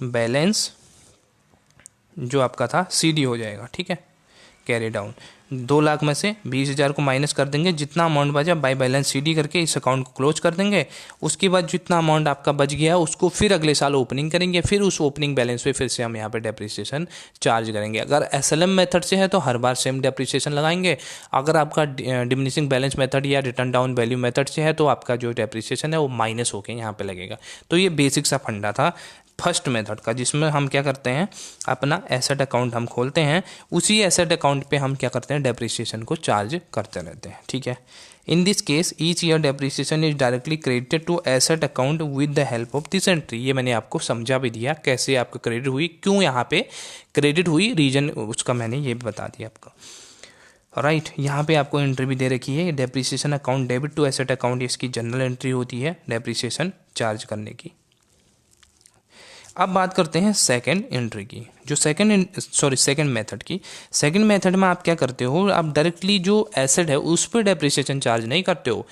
बैलेंस जो आपका था CD हो जाएगा, ठीक है, कैरी डाउन। 2 लाख में से 20,000 को माइनस कर देंगे, जितना अमाउंट बचा बाय बैलेंस सीडी करके इस अकाउंट को क्लोज कर देंगे। उसके बाद जितना अमाउंट आपका बच गया उसको फिर अगले साल ओपनिंग करेंगे, फिर उस ओपनिंग बैलेंस पे फिर से हम यहाँ पे डेप्रिसिएशन चार्ज करेंगे। अगर एसएलएम मेथड से है तो हर बार सेम डेप्रिसिएशन लगाएंगे। अगर आपका डिमिनिशिंग बैलेंस मेथड या रिटर्न डाउन वैल्यू मेथड से है तो आपका जो डेप्रिसिएशन है वो माइनस होके यहाँ पे लगेगा। तो ये बेसिक सा फंडा था फर्स्ट मेथड का, जिसमें हम क्या करते हैं, अपना एसेट अकाउंट हम खोलते हैं, उसी एसेट अकाउंट पे हम क्या करते हैं, डेप्रिसिएशन को चार्ज करते रहते हैं। ठीक है। In this case each year depreciation is directly credited to asset account with the help of this entry. ये मैंने आपको समझा भी दिया कैसे आपको क्रेडिट हुई, क्यों यहाँ पे क्रेडिट हुई, रीजन उसका मैंने ये बता दिया आपको। राइट, यहाँ पे आपको एंट्री भी दे रखी है, depreciation account debit to asset account, इसकी जनरल एंट्री होती है डेप्रिसिएशन चार्ज करने की। अब बात करते हैं सेकंड एंट्री की, जो सेकंड मेथड की। सेकंड मेथड में आप क्या करते हो, आप डायरेक्टली जो एसेट है उस पर डेप्रिसिएशन चार्ज नहीं करते हो,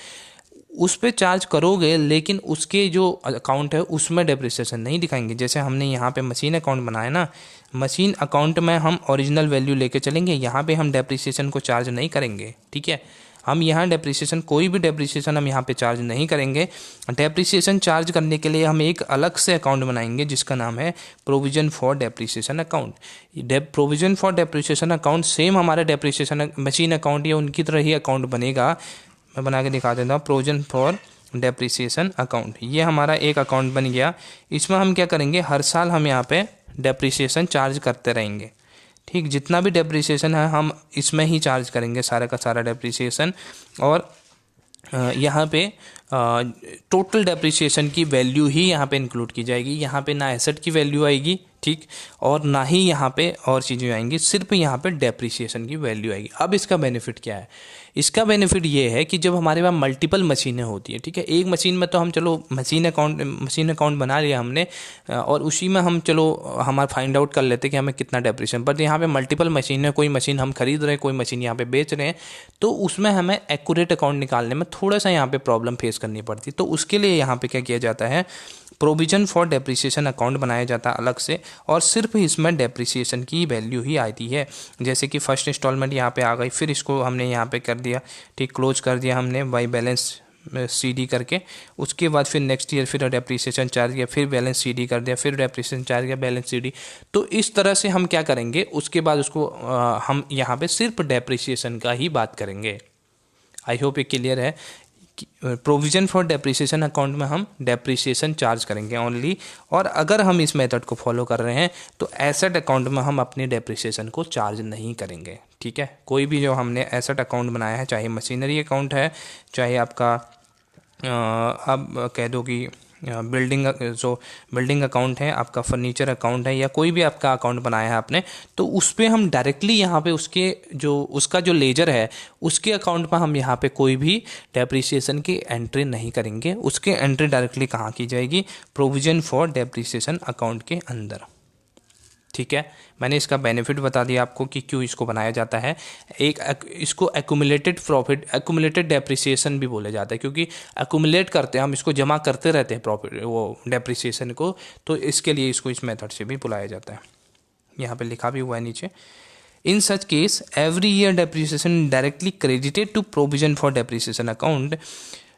उस पर चार्ज करोगे लेकिन उसके जो अकाउंट है उसमें डेप्रिसिएशन नहीं दिखाएंगे। जैसे हमने यहाँ पे मशीन अकाउंट बनाया ना, मशीन अकाउंट में हम ओरिजिनल वैल्यू लेके चलेंगे, यहाँ पे हम डेप्रिसिएशन को चार्ज नहीं करेंगे। ठीक है, हम यहाँ डेप्रिसिएशन, कोई भी डेप्रिसिएशन हम यहाँ पे चार्ज नहीं करेंगे। डेप्रिसिएशन चार्ज करने के लिए हम एक अलग से अकाउंट बनाएंगे जिसका नाम है provision for depreciation account. Provision for depreciation account same हमारा डेप्रिसिएशन मशीन अकाउंट या उनकी तरह ही अकाउंट बनेगा। मैं बना के दिखा देता हूँ, प्रोविजन फॉर डेप्रिसिएशन अकाउंट, ये हमारा एक अकाउंट बन गया। इसमें हम क्या करेंगे, हर साल हम यहाँ पे डेप्रिसिएशन चार्ज करते रहेंगे। ठीक, जितना भी डेप्रिसिएशन है हम इसमें ही चार्ज करेंगे, सारा का सारा डेप्रिसिएशन। और यहाँ पे टोटल डेप्रिसिएशन की वैल्यू ही यहाँ पे इंक्लूड की जाएगी। यहाँ पे ना एसेट की वैल्यू आएगी, ठीक, और ना ही यहाँ पे और चीज़ें आएंगी, सिर्फ यहाँ पे डेप्रिसिएशन की वैल्यू आएगी। अब इसका बेनिफिट क्या है, इसका बेनिफिट ये है कि जब हमारे पास मल्टीपल मशीनें होती हैं, ठीक है, एक मशीन में तो हम चलो मशीन अकाउंट बना लिया हमने और उसी में हम चलो हमारा फाइंड आउट कर लेते कि हमें कितना डेप्रिसिएशन, बट यहाँ पे मल्टीपल मशीन है, कोई मशीन हम खरीद रहे हैं, कोई मशीन यहाँ पे बेच रहे हैं, तो उसमें हमें एक्यूरेट अकाउंट निकालने में थोड़ा सा यहाँ पे प्रॉब्लम फेस करनी पड़ती। तो उसके लिए यहाँ पे क्या किया जाता है, प्रोविजन फॉर डेप्रिसिएशन अकाउंट बनाया जाता है अलग से, और सिर्फ इसमें डेप्रिसिएशन की वैल्यू ही आती है। जैसे कि फर्स्ट इंस्टॉलमेंट यहाँ पे आ गई, फिर इसको हमने यहाँ पे कर दिया, ठीक, क्लोज कर दिया हमने बाय बैलेंस सीडी करके। उसके बाद फिर नेक्स्ट ईयर फिर डेप्रिसिएशन चार्ज किया, फिर बैलेंस सीडी कर दिया, फिर डेप्रिसिएशन चार्ज किया, बैलेंस सीडी। तो इस तरह से हम क्या करेंगे, उसके बाद उसको हम यहाँ पे सिर्फ डेप्रिसिएशन का ही बात करेंगे। आई होप ये क्लियर है। प्रोविजन फॉर डेप्रिसिएशन अकाउंट में हम डेप्रिसिएशन चार्ज करेंगे ओनली, और अगर हम इस मेथड को फॉलो कर रहे हैं तो एसेट अकाउंट में हम अपनी डेप्रिसिएशन को चार्ज नहीं करेंगे। ठीक है, कोई भी जो हमने एसेट अकाउंट बनाया है, चाहे मशीनरी अकाउंट है, चाहे आपका अब कह दो कि बिल्डिंग अकाउंट है, आपका फर्नीचर अकाउंट है, या कोई भी आपका अकाउंट बनाया है आपने, तो उस पर हम डायरेक्टली यहाँ पे उसका जो लेजर है उसके अकाउंट पर हम यहाँ पे कोई भी डेप्रिसिएशन की एंट्री नहीं करेंगे। उसके एंट्री डायरेक्टली कहाँ की जाएगी, प्रोविजन फॉर डेप्रिसिएशन अकाउंट के अंदर। ठीक है, मैंने इसका बेनिफिट बता दिया आपको कि क्यों इसको बनाया जाता है। इसको एक्यूमुलेटेड प्रॉफिट, एक्यूमुलेटेड डेप्रिसिएशन भी बोला जाता है, क्योंकि एक्यूमुलेट करते हैं हम, इसको जमा करते रहते हैं प्रॉफिट वो डेप्रिसिएशन को, तो इसके लिए इसको इस मेथड से भी बुलाया जाता है। यहाँ पे लिखा भी हुआ है नीचे, in such case every year depreciation directly credited to provision for depreciation account.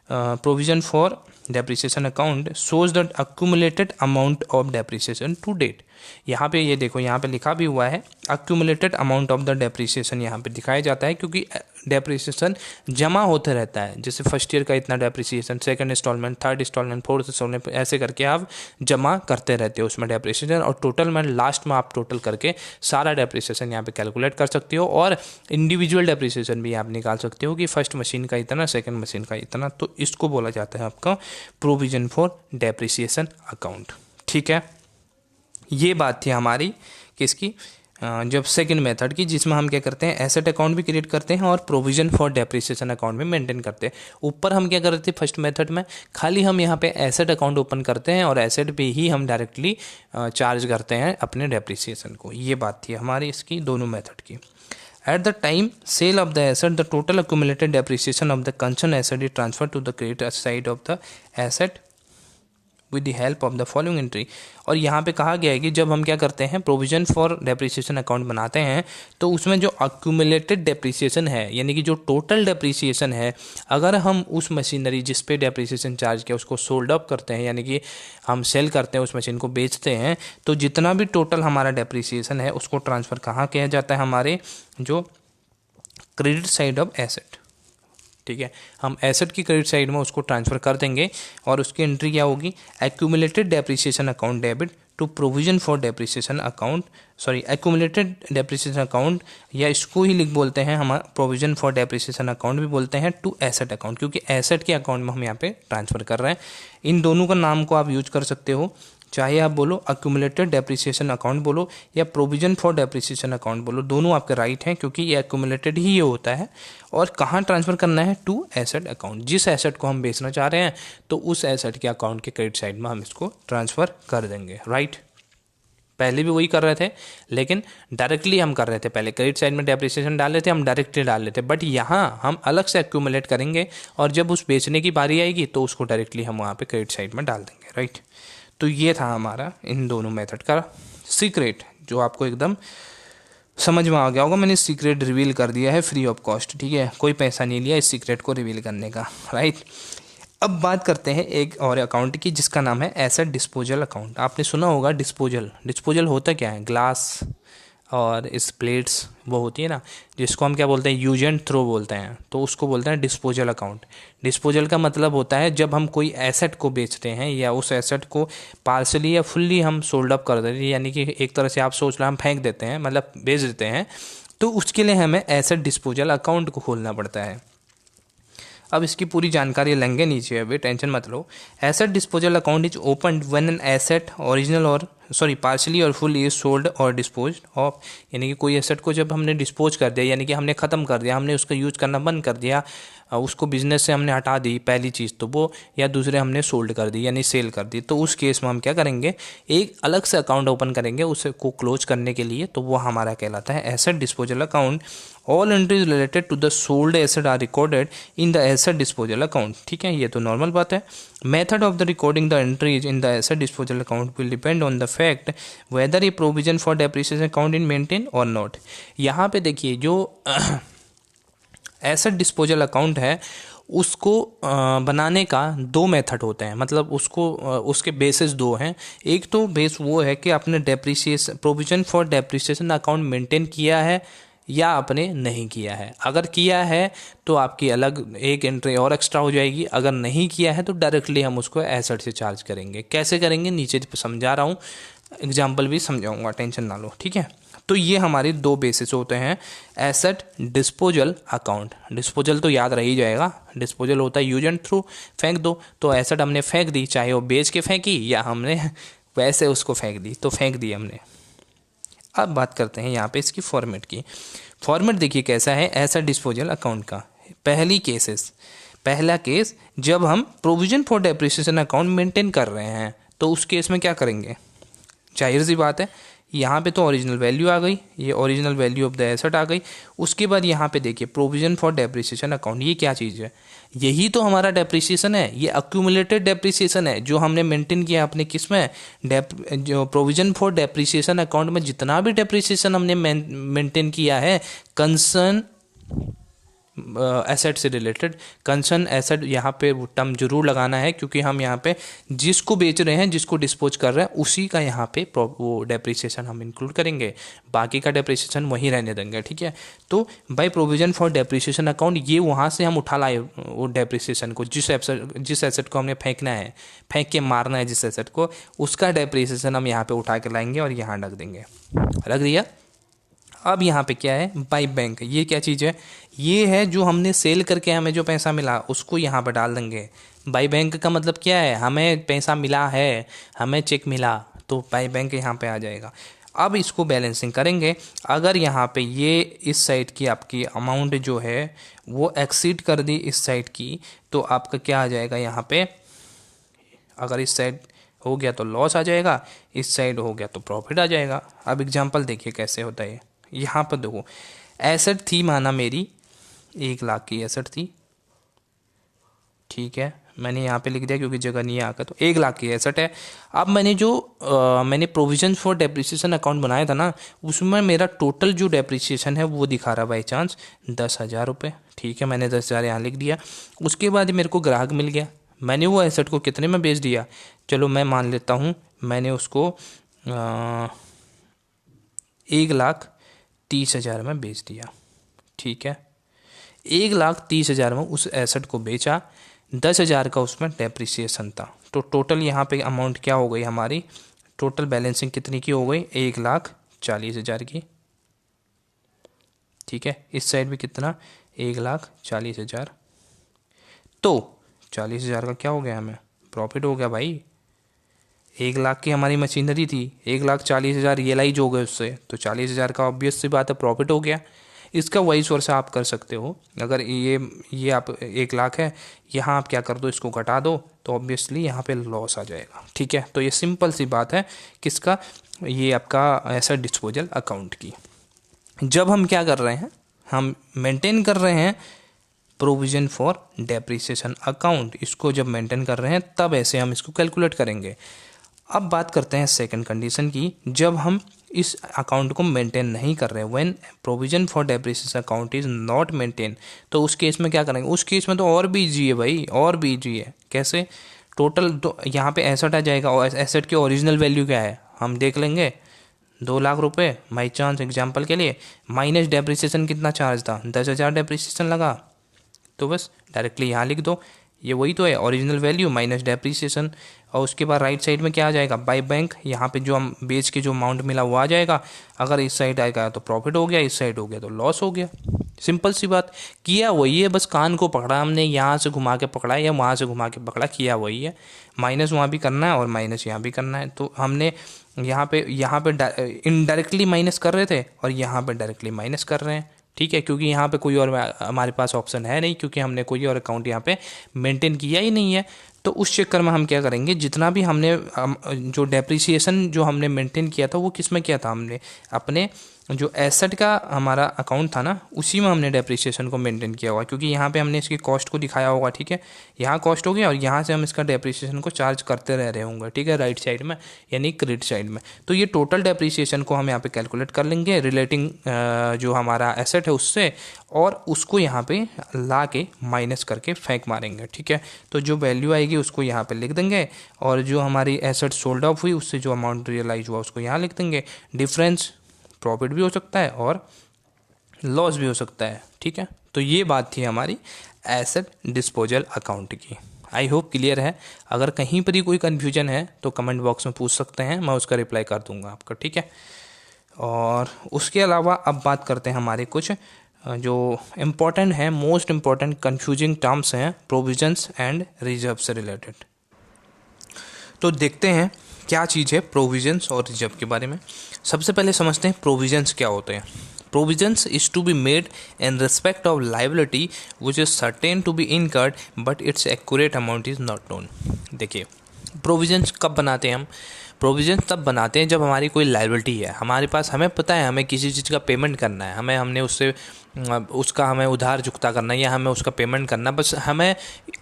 Provision for depreciation account shows the accumulated amount of depreciation to date। यहाँ पे ये देखो, यहाँ पे लिखा भी हुआ है accumulated amount of the depreciation, यहाँ पे दिखाया जाता है, क्योंकि डेप्रिसिएशन जमा होते रहता है। जैसे फर्स्ट ईयर का इतना depreciation, second installment, third installment, fourth installment, ऐसे करके आप जमा करते रहते हो उसमें डेप्रिसिएशन, और टोटल में लास्ट में आप टोटल करके सारा डेप्रिसिएशन यहाँ पे कैलकुलेट कर सकते हो, और इंडिविजुअल डेप्रिसिएशन भी आप निकाल सकते हो कि फर्स्ट मशीन का इतना, सेकेंड मशीन का इतना। तो इसको बोला जाता है आपका प्रोविजन फॉर डेप्रिसिएशन अकाउंट। ठीक है, ये बात थी हमारी किसकी, जब सेकंड मेथड की, जिसमें हम क्या करते हैं, एसेट अकाउंट भी क्रिएट करते हैं और प्रोविजन फॉर डेप्रिसिएशन अकाउंट भी मेंटेन करते हैं। ऊपर हम क्या करते थे फर्स्ट मेथड में, खाली हम यहाँ पे एसेट अकाउंट ओपन करते हैं और एसेट पे ही हम डायरेक्टली चार्ज करते हैं अपने डेप्रिसिएशन को। ये बात थी हमारी इसकी दोनों मेथड की। At the time sale of the asset, the total accumulated depreciation of the concerned asset is transferred to the credit side of the asset with the help of the following entry. और यहाँ पे कहा गया है कि जब हम क्या करते हैं प्रोविजन फॉर डेप्रिसिएशन अकाउंट बनाते हैं तो उसमें जो अक्यूमुलेटेड डेप्रिसिएशन है यानी कि जो टोटल डेप्रिसिएशन है, अगर हम उस मशीनरी जिस पे डेप्रिसिएशन चार्ज किया उसको सोल्ड अप करते हैं यानी कि हम सेल करते हैं, उस मशीन को बेचते हैं, तो जितना भी टोटल हमारा डेप्रिसिएशन है उसको ट्रांसफ़र कहाँ किया जाता है, हमारे जो क्रेडिट साइड ऑफ एसेट। ठीक है, हम एसेट की क्रेडिट साइड में उसको ट्रांसफ़र कर देंगे और उसकी एंट्री क्या होगी, accumulated depreciation account debit to provision for depreciation account, sorry accumulated depreciation account, या इसको ही लिख बोलते हैं हम प्रोविजन फॉर डेप्रिसिएशन अकाउंट भी बोलते हैं, टू एसेट अकाउंट, क्योंकि एसेट के अकाउंट में हम यहाँ पे ट्रांसफ़र कर रहे हैं। इन दोनों का नाम को आप यूज कर सकते हो, चाहे आप बोलो एक्यूमुलेटेड डेप्रिसिएशन अकाउंट बोलो या प्रोविजन फॉर डेप्रिसिएशन अकाउंट बोलो, दोनों आपके राइट हैं क्योंकि ये एक्यूमुलेटेड ही ये होता है। और कहाँ ट्रांसफ़र करना है, टू एसेट अकाउंट, जिस एसेट को हम बेचना चाह रहे हैं तो उस एसेट के अकाउंट के क्रेडिट साइड में हम इसको ट्रांसफ़र कर देंगे। राइट, पहले भी वही कर रहे थे लेकिन डायरेक्टली हम कर रहे थे, पहले क्रेडिट साइड में डेप्रिसिएशन डाल रहे थे, हम डायरेक्टली डाल लेते, बट यहाँ हम अलग से एक्यूमुलेट करेंगे और जब उस बेचने की बारी आएगी तो उसको डायरेक्टली हम वहाँ पे क्रेडिट साइड में डाल देंगे। राइट, तो ये था हमारा इन दोनों मेथड का सीक्रेट, जो आपको एकदम समझ में आ गया होगा। मैंने सीक्रेट रिवील कर दिया है फ्री ऑफ कॉस्ट। ठीक है, कोई पैसा नहीं लिया इस सीक्रेट को रिवील करने का। राइट, अब बात करते हैं एक और अकाउंट की जिसका नाम है एसेट डिस्पोजल अकाउंट। आपने सुना होगा डिस्पोजल होता क्या है, ग्लास और इस प्लेट्स वो होती है ना जिसको हम क्या बोलते हैं, यूज एंड थ्रो बोलते हैं, तो उसको बोलते हैं डिस्पोजल अकाउंट। डिस्पोजल का मतलब होता है जब हम कोई एसेट को बेचते हैं या उस एसेट को पार्सली या फुल्ली हम सोल्ड अप कर देते हैं, यानी कि एक तरह से आप सोच लो हम फेंक देते हैं, मतलब बेच देते हैं, तो उसके लिए हमें एसेट डिस्पोजल अकाउंट को खोलना पड़ता है। अब इसकी पूरी जानकारी लेंगे नीचे, अभी टेंशन मत लो। Asset disposal account is open when an asset original और पार्शली और फुल इज सोल्ड और डिस्पोज ऑफ, यानी कि कोई एसेट को जब हमने डिस्पोज कर दिया यानी कि हमने ख़त्म कर दिया, हमने उसका यूज करना बंद कर दिया, उसको बिजनेस से हमने हटा दी पहली चीज़ तो वो, या दूसरे हमने सोल्ड कर दी यानी सेल कर दी, तो उस केस में हम क्या करेंगे, एक अलग से अकाउंट ओपन करेंगे उसे को क्लोज करने के लिए, तो वो हमारा कहलाता है asset disposal account. All entries related to the sold asset are recorded in the asset disposal account. ठीक है, ये तो नॉर्मल बात है। Method of the recording the entries in the asset disposal account will depend on the fact whether a provision for depreciation account in maintain और not. यहाँ पे देखिए जो एसेट डिस्पोजल अकाउंट है उसको बनाने का दो मेथड होते हैं, मतलब उसको उसके बेसिस दो हैं। एक तो बेस वो है कि आपने depreciation provision for depreciation account maintain किया है या आपने नहीं किया है। अगर किया है तो आपकी अलग एक एंट्री और एक्स्ट्रा हो जाएगी, अगर नहीं किया है तो डायरेक्टली हम उसको एसेट से चार्ज करेंगे। कैसे करेंगे नीचे समझा रहा हूँ, एग्जाम्पल भी समझाऊंगा, टेंशन ना लो। ठीक है, तो ये हमारे दो बेसिस होते हैं एसेट डिस्पोजल अकाउंट। डिस्पोजल तो याद रह ही जाएगा, डिस्पोजल होता है यूज एंड थ्रू, फेंक दो, तो एसेट हमने फेंक दी, चाहे वो बेच के फेंकी या हमने वैसे उसको फेंक दी, तो फेंक दी हमने। अब बात करते हैं यहाँ पे इसकी फॉर्मेट की। फॉर्मेट देखिए कैसा है एसेट डिस्पोजल अकाउंट का। पहला केस जब हम provision for depreciation account maintain कर रहे हैं, तो उस केस में क्या करेंगे, जाहिर सी बात है यहाँ पे तो ओरिजिनल वैल्यू आ गई, ये original value of the asset आ गई। उसके बाद यहाँ पे देखिए प्रोविजन फॉर डेप्रिसिएशन अकाउंट, ये क्या चीज़ है, यही तो हमारा डेप्रिसिएशन है, ये अक्यूमुलेटेड डेप्रिसिएशन है जो हमने मेंटेन किया अपने किस में, जो प्रोविजन फॉर डेप्रिसिएशन अकाउंट में जितना भी डेप्रिसिएशन हमने मेंटेन किया है कंसर्न एसेट से रिलेटेड। कंसर्न एसेट यहाँ पे टर्म जरूर लगाना है क्योंकि हम यहाँ पे जिसको बेच रहे हैं, जिसको डिस्पोज कर रहे हैं, उसी का यहाँ पे वो डेप्रिसिएशन हम इंक्लूड करेंगे, बाकी का डेप्रिसिएशन वहीं रहने देंगे। ठीक है, तो by provision for depreciation account ये वहाँ से हम उठा लाए वो डेप्रिसिएशन को, जिस एसेट को हमने फेंकना है, फेंक के मारना है जिस एसेट को, उसका डेप्रिसिएशन हम यहाँ पे उठा के लाएंगे और यहाँ रख देंगे। रख दिया। अब यहाँ पे क्या है, बाय बैंक, ये क्या चीज़ है, ये है जो हमने सेल करके हमें जो पैसा मिला उसको यहाँ पे डाल देंगे। बाय बैंक का मतलब क्या है, हमें पैसा मिला है, हमें चेक मिला, तो बाय बैंक यहाँ पे आ जाएगा। अब इसको बैलेंसिंग करेंगे, अगर यहाँ पे ये इस साइड की आपकी अमाउंट जो है वो एक्सीड कर दी इस साइड की, तो आपका क्या आ जाएगा यहाँ पे, अगर इस साइड हो गया तो लॉस आ जाएगा, इस साइड हो गया तो प्रॉफिट आ जाएगा। अब एग्जांपल देखिए कैसे होता है। यहाँ पर देखो एसेट थी माना मेरी 1 लाख की एसेट थी, ठीक है, मैंने यहाँ पे लिख दिया क्योंकि जगह नहीं है आकर, तो 1 लाख की एसेट है। अब मैंने जो मैंने प्रोविजन फॉर डेप्रिसिएशन अकाउंट बनाया था ना, उसमें मेरा टोटल जो डेप्रिसिएशन है वो दिखा रहा बाई चांस 10,000 रुपये। ठीक है, मैंने 10,000 यहाँ लिख दिया। उसके बाद मेरे को ग्राहक मिल गया, मैंने वो एसेट को कितने में बेच दिया, चलो मैं मान लेता हूँ मैंने उसको 1,30,000 में बेच दिया। ठीक है, 1,30,000 में उस एसेट को बेचा, 10,000 का उसमें डेप्रिसिएशन था, तो टोटल यहाँ पे अमाउंट क्या हो गई हमारी, टोटल बैलेंसिंग कितनी की हो गई, 1,40,000 की। ठीक है, इस साइड भी कितना, 1,40,000, तो 40,000 का क्या हो गया, हमें प्रॉफिट हो गया भाई। 1 लाख की हमारी मशीनरी थी, 1,40,000 रियलाइज हो गए उससे, तो 40,000 का ऑब्वियस सी बात है प्रॉफिट हो गया। इसका वही सोर्स आप कर सकते हो, अगर ये आप 1 लाख है, यहाँ आप क्या कर दो, इसको घटा दो, तो ऑब्वियसली यहाँ पे लॉस आ जाएगा। ठीक है, तो ये सिंपल सी बात है किसका, ये आपका एसेट डिस्पोजल अकाउंट की। जब हम क्या कर रहे हैं, हम मेंटेन कर रहे हैं प्रोविजन फॉर डेप्रिसिएशन अकाउंट, इसको जब मेंटेन कर रहे हैं तब ऐसे हम इसको कैलकुलेट करेंगे। अब बात करते हैं सेकंड कंडीशन की, जब हम इस अकाउंट को मेंटेन नहीं कर रहे, when provision for depreciation account is not maintain, तो उस केस में क्या करेंगे, उस केस में तो और भी इजी है भाई, और भी इजी है। कैसे, टोटल तो यहाँ पे एसेट आ जाएगा, और एसेट की ओरिजिनल वैल्यू क्या है हम देख लेंगे, 2 लाख रुपए बाई चांस एग्जाम्पल के लिए, माइनस डेप्रिसिएशन कितना चार्ज था, 10,000 डेप्रिसिएशन लगा, तो बस डायरेक्टली यहाँ लिख दो, ये वही तो है ओरिजिनल वैल्यू माइनस डेप्रिसिएशन। और उसके बाद राइट साइड में क्या आ जाएगा, बाय बैंक, यहाँ पे जो हम बेच के जो अमाउंट मिला वो आ जाएगा। अगर इस साइड आएगा तो प्रॉफिट हो गया, इस साइड हो गया तो लॉस हो गया। सिंपल सी बात, किया वही है, बस कान को पकड़ा हमने, यहाँ से घुमा के पकड़ा या वहाँ से घुमा के पकड़ा, किया वही है। माइनस वहाँ भी करना है और माइनस यहाँ भी करना है, तो हमने यहाँ पे इनडायरेक्टली माइनस कर रहे थे और यहाँ पे डायरेक्टली माइनस कर रहे हैं। ठीक है, क्योंकि यहाँ पे कोई और हमारे पास ऑप्शन है नहीं, क्योंकि हमने कोई और अकाउंट यहाँ पे मेंटेन किया ही नहीं है। तो उस चक्कर में हम क्या करेंगे, जितना भी हमने जो डेप्रिसिएशन जो हमने मेंटेन किया था वो किस में किया था, हमने अपने जो एसेट का हमारा अकाउंट था ना, उसी में हमने डेप्रिसिएशन को मेंटेन किया हुआ, क्योंकि यहाँ पे हमने इसकी कॉस्ट को दिखाया होगा। ठीक है, यहाँ कॉस्ट हो गया और यहाँ से हम इसका डेप्रिसिएशन को चार्ज करते रह रहे होंगे। ठीक है, राइट साइड में यानी क्रेडिट साइड में, तो ये टोटल डेप्रिसिएशन को हम यहाँ पे कैलकुलेट कर लेंगे रिलेटिंग जो हमारा एसेट है उससे, और उसको यहाँ पे ला के माइनस करके फेंक मारेंगे। ठीक है, तो जो वैल्यू आएगी उसको यहाँ पे लिख देंगे, और जो हमारी एसेट सोल्ड ऑफ हुई उससे जो अमाउंट रियलाइज हुआ उसको यहाँ लिख देंगे। डिफरेंस प्रॉफिट भी हो सकता है और लॉस भी हो सकता है। ठीक है, तो ये बात थी हमारी एसेट डिस्पोजल अकाउंट की। आई होप क्लियर है। अगर कहीं पर ही कोई कन्फ्यूजन है तो कमेंट बॉक्स में पूछ सकते हैं, मैं उसका रिप्लाई कर दूंगा आपका। ठीक है, और उसके अलावा अब बात करते हैं हमारे कुछ जो इम्पोर्टेंट है, मोस्ट इम्पॉर्टेंट कन्फ्यूजिंग टर्म्स हैं प्रोविजंस एंड रिजर्व से रिलेटेड। तो देखते हैं क्या चीज़ है प्रोविजंस और रिजर्व के बारे में। सबसे पहले समझते हैं प्रोविजंस क्या होते हैं। Provisions is to be made in respect of liability which is certain to be incurred but its accurate amount is not known. देखिए, प्रोविजंस कब बनाते हैं हम, प्रोविजन तब बनाते हैं जब हमारी कोई लायबिलिटी है हमारे पास, हमें पता है हमें किसी चीज़ का पेमेंट करना है, हमने हमें उधार चुकता करना है या हमें उसका पेमेंट करना, बस हमें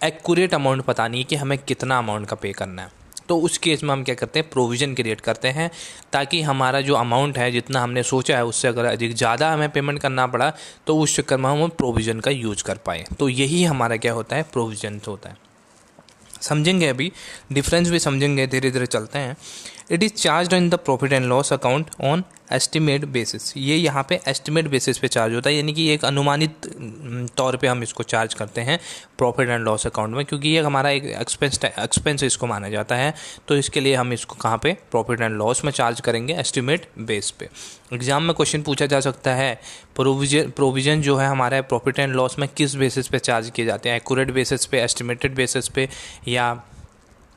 एक्यूरेट अमाउंट पता नहीं है कि हमें कितना अमाउंट का पे करना है। तो उस केस में हम क्या करते हैं, प्रोविज़न क्रिएट करते हैं, ताकि हमारा जो अमाउंट है जितना हमने सोचा है उससे अगर अधिक ज़्यादा हमें पेमेंट करना पड़ा तो उस चक्कर में हम प्रोविज़न का यूज कर पाए। तो यही हमारा क्या होता है, प्रोविज़न होता है। समझेंगे, अभी डिफरेंस भी समझेंगे, धीरे धीरे चलते हैं। It is charge in the profit and loss account on estimate basis. ये यहाँ पे एस्टिमेट बेसिस पे चार्ज होता है, यानी कि एक अनुमानित तौर पे हम इसको चार्ज करते हैं प्रॉफिट एंड लॉस अकाउंट में, क्योंकि ये हमारा एक एक्सपेंस इसको माना जाता है। तो इसके लिए हम इसको कहाँ पे, प्रॉफिट एंड लॉस में चार्ज करेंगे, एस्टिमेट बेस पे। एग्जाम में क्वेश्चन पूछा जा सकता है प्रोविजन जो है हमारा प्रॉफिट एंड लॉस में किस बेसिस पे चार्ज किए जाते हैं, एक्यूरेट बेसिस पे, एस्टिमेटेड बेसिस पे, या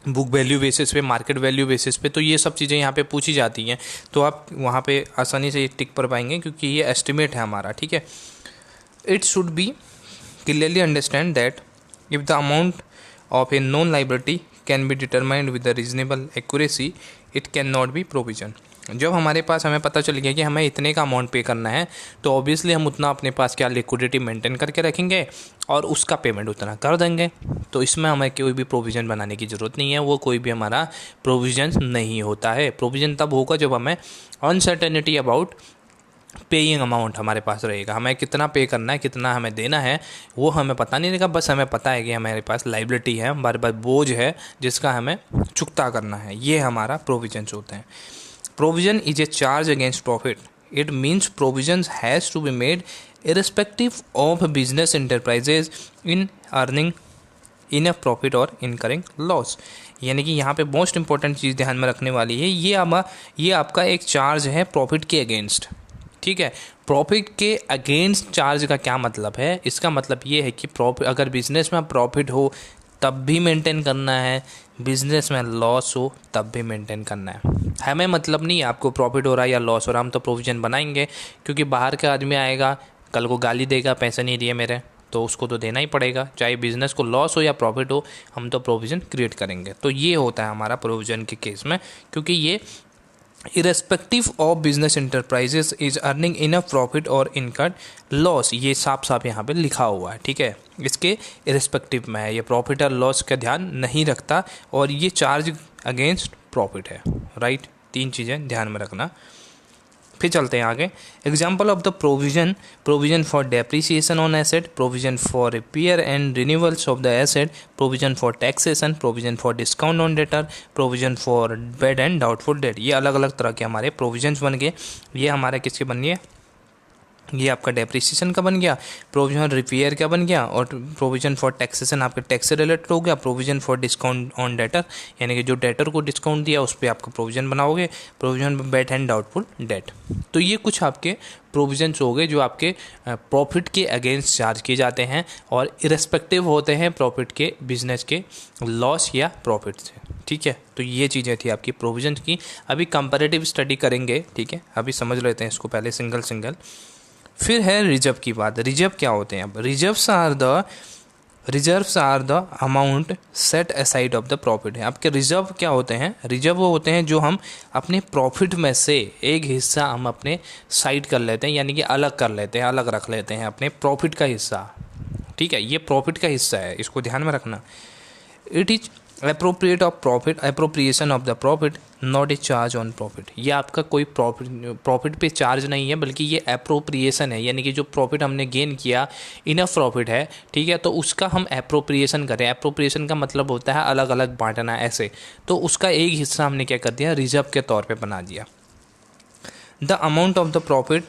बुक वैल्यू बेसिस पे, मार्केट वैल्यू बेसिस पे। तो ये सब चीज़ें यहाँ पे पूछी जाती हैं, तो आप वहाँ पे आसानी से टिक पर पाएंगे क्योंकि ये एस्टिमेट है हमारा। ठीक है, it should be clearly understand that if the amount of a non liability can be determined with the reasonable accuracy it can not B provision. जब हमारे पास हमें पता चल गया कि हमें इतने का अमाउंट पे करना है, तो ऑब्वियसली हम उतना अपने पास क्या लिक्विडिटी मेंटेन करके रखेंगे और उसका पेमेंट उतना कर देंगे। तो इसमें हमें कोई भी प्रोविज़न बनाने की ज़रूरत नहीं है, वो कोई भी हमारा प्रोविज़न नहीं होता है। प्रोविज़न तब होगा जब हमें अनसर्टेनिटी अबाउट पेइंग अमाउंट हमारे पास रहेगा, हमें कितना पे करना है, कितना हमें देना है, वो हमें पता नहीं रहेगा। बस हमें पता है कि हमारे पास लाइबिलिटी है, हमारे पास बोझ है जिसका हमें चुकता करना है। ये हमारा प्रोविजंस होते हैं। Provision is a charge against profit. It means provisions has to be made irrespective of business enterprises in earning in a profit और इनकरिंग लॉस। यानी कि यहाँ पे मोस्ट इंपॉर्टेंट चीज़ ध्यान में रखने वाली है, ये आपका एक चार्ज है प्रॉफिट के अगेंस्ट। ठीक है, प्रॉफिट के अगेंस्ट चार्ज का क्या मतलब है? इसका मतलब ये है कि प्रॉफिट, अगर बिजनेस में प्रॉफिट हो तब भी मेंटेन करना है, बिजनेस में लॉस हो तब भी मेंटेन करना है। हमें मतलब नहीं है आपको प्रॉफिट हो रहा है या लॉस हो रहा है, हम तो प्रोविज़न बनाएंगे, क्योंकि बाहर का आदमी आएगा कल को गाली देगा, पैसे नहीं दिए मेरे, तो उसको तो देना ही पड़ेगा, चाहे बिजनेस को लॉस हो या प्रॉफिट हो, हम तो प्रोविज़न क्रिएट करेंगे। तो ये होता है हमारा प्रोविज़न के केस में, क्योंकि ये irrespective of business enterprises is earning enough profit और इनकट लॉस, ये साफ साफ यहाँ पे लिखा हुआ है। ठीक है, इसके इरेस्पेक्टिव में है, ये प्रॉफिट और लॉस का ध्यान नहीं रखता और ये चार्ज अगेंस्ट प्रॉफिट है। राइट, 3 चीज़ें ध्यान में रखना। फिर चलते हैं आगे। Example of the provision for depreciation on asset, provision for repair and renewals of the asset, provision for taxation, provision for discount on debtor, provision for bad and doubtful debt. ये अलग अलग तरह के हमारे प्रोविजंस बन गए। ये हमारे किसके बन गए? ये आपका डेप्रिसिएशन का बन गया, प्रोविजन रिपेयर का बन गया, और प्रोविजन फॉर टैक्सेशन आपके टैक्स से रिलेटेड हो गया, provision for discount on debtor, यानी कि जो डेटर को डिस्काउंट दिया उस पर आपका प्रोविजन बनाओगे, provision bad and doubtful debt. तो ये कुछ आपके प्रोविजंस हो गए जो आपके प्रॉफिट के अगेंस्ट चार्ज किए जाते हैं और इरेस्पेक्टिव होते हैं प्रॉफिट के, बिजनेस के लॉस या प्रॉफिट से। ठीक है, तो ये चीज़ें थी आपकी प्रोविजन की। अभी कंपैरेटिव स्टडी करेंगे। ठीक है, अभी समझ लेते हैं इसको पहले सिंगल सिंगल। फिर है रिजर्व की बात। रिजर्व क्या होते हैं? अब reserves are the amount set aside of the profit है। आपके रिजर्व क्या होते हैं? रिजर्व वो होते हैं जो हम अपने प्रॉफिट में से एक हिस्सा हम अपने साइड कर लेते हैं, यानी कि अलग कर लेते हैं, अलग रख लेते हैं अपने प्रॉफिट का हिस्सा। ठीक है, ये प्रॉफिट का हिस्सा है, इसको ध्यान में रखना। It is appropriate of profit, appropriation of the profit, not a charge on profit. ये आपका कोई प्रॉफिट पे चार्ज नहीं है, बल्कि ये अप्रोप्रिएशन है, यानी कि जो प्रॉफिट हमने गेन किया, इनफ प्रॉफिट है, ठीक है, तो उसका हम अप्रोप्रिएशन करें। अप्रोप्रिएशन का मतलब होता है अलग अलग बांटना, ऐसे। तो उसका एक हिस्सा हमने क्या कर दिया? रिजर्व के तौर पर बना दिया। The amount of the profit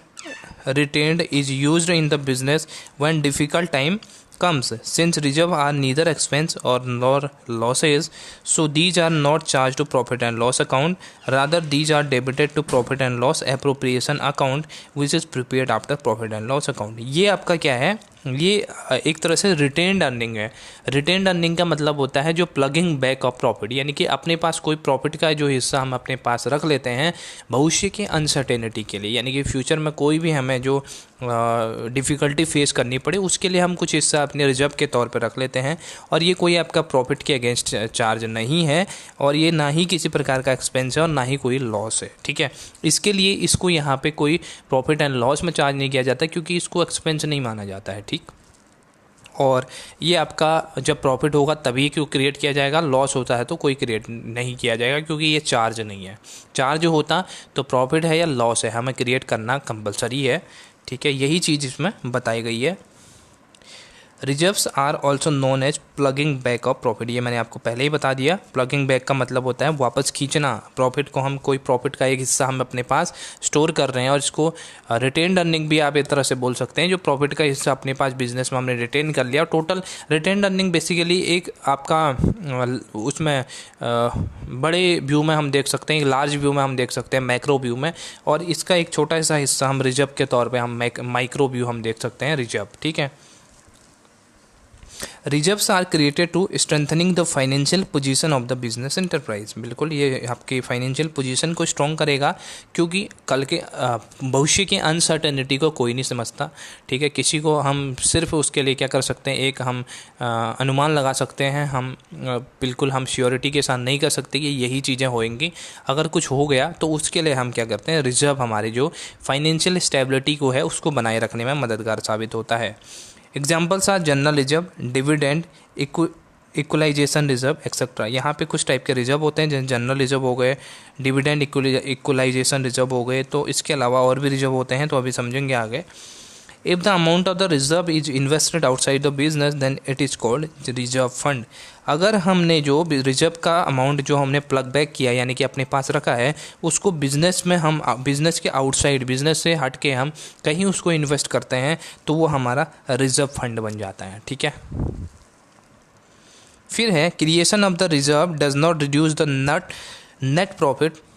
retained is used in the business when difficult time comes. Since reserve are neither expense or nor losses, so these are not charged to profit and loss account, rather these are debited to profit and loss appropriation account, which is prepared after profit and loss account. ये आपका क्या है? ये एक तरह से retained earning है। Retained earning का मतलब होता है जो प्लगिंग बैक ऑफ प्रॉफिट, यानी कि अपने पास कोई प्रॉफिट का जो हिस्सा हम अपने पास रख लेते हैं भविष्य के अनसर्टेनिटी के लिए, यानी कि फ्यूचर में कोई भी हमें जो डिफ़िकल्टी फेस करनी पड़े उसके लिए हम कुछ हिस्सा अपने रिजर्व के तौर पर रख लेते हैं। और ये कोई आपका प्रॉफिट के अगेंस्ट चार्ज नहीं है, और ये ना ही किसी प्रकार का एक्सपेंस है और ना ही कोई लॉस है। ठीक है, इसके लिए इसको यहाँ पे कोई प्रॉफिट एंड लॉस में चार्ज नहीं किया जाता, क्योंकि इसको एक्सपेंस नहीं माना जाता है। ठीक, और ये आपका जब प्रॉफिट होगा तभी क्यों क्रिएट किया जाएगा, लॉस होता है तो कोई क्रिएट नहीं किया जाएगा, क्योंकि ये चार्ज नहीं है। चार्ज होता तो प्रॉफिट है या लॉस है, हमें क्रिएट करना कंपलसरी है। ठीक है, यही चीज़ इसमें बताई गई है। Reserves are also known as plugging back of profit, ये मैंने आपको पहले ही बता दिया। प्लगिंग बैक का मतलब होता है वापस खींचना प्रॉफिट को। हम कोई प्रॉफिट का एक हिस्सा हम अपने पास स्टोर कर रहे हैं, और इसको रिटेन्ड अर्निंग भी आप एक तरह से बोल सकते हैं। जो प्रॉफिट का हिस्सा अपने पास बिजनेस में हमने रिटेन कर लिया, टोटल रिटेन्ड अर्निंग बेसिकली एक आपका उसमें बड़े व्यू में हम देख सकते हैं, लार्ज व्यू में हम देख सकते हैं, मैक्रो व्यू में, और इसका एक छोटा सा हिस्सा हम रिजर्व के तौर पर हम माइक्रो व्यू हम देख सकते हैं रिजर्व। ठीक है, reserves are created to strengthening the financial position of the business enterprise. बिल्कुल, ये आपके फाइनेंशियल पोजीशन को स्ट्रॉन्ग करेगा, क्योंकि कल के भविष्य की अनसर्टेनिटी को कोई नहीं समझता। ठीक है, किसी को हम सिर्फ उसके लिए क्या कर सकते हैं, एक हम अनुमान लगा सकते हैं, हम बिल्कुल हम श्योरिटी के साथ नहीं कर सकते कि यही चीज़ें होएंगी। अगर कुछ हो गया तो उसके लिए हम क्या करते हैं, रिजर्व हमारी जो फाइनेंशियल स्टेबिलिटी को है उसको बनाए रखने में मददगार साबित होता है। Examples are general reserve, dividend, equalisation reserve etcetera. यहाँ पे कुछ टाइप के रिजर्व होते हैं, जैसे जनरल रिजर्व हो गए, डिविडेंड, इक्वलाइजेशन रिजर्व हो गए। तो इसके अलावा और भी रिजर्व होते हैं, तो अभी समझेंगे आगे। If the amount of the reserve is invested outside the business then it is called reserve fund. अगर हमने जो रिजर्व का अमाउंट जो हमने प्लग बैक किया यानी कि अपने पास रखा है, उसको बिजनेस में हम बिजनेस के आउटसाइड, बिजनेस से हट के हम कहीं उसको इन्वेस्ट करते हैं, तो वो हमारा रिजर्व फंड बन जाता है। ठीक है, फिर है creation of the reserve does not reduce the net profit,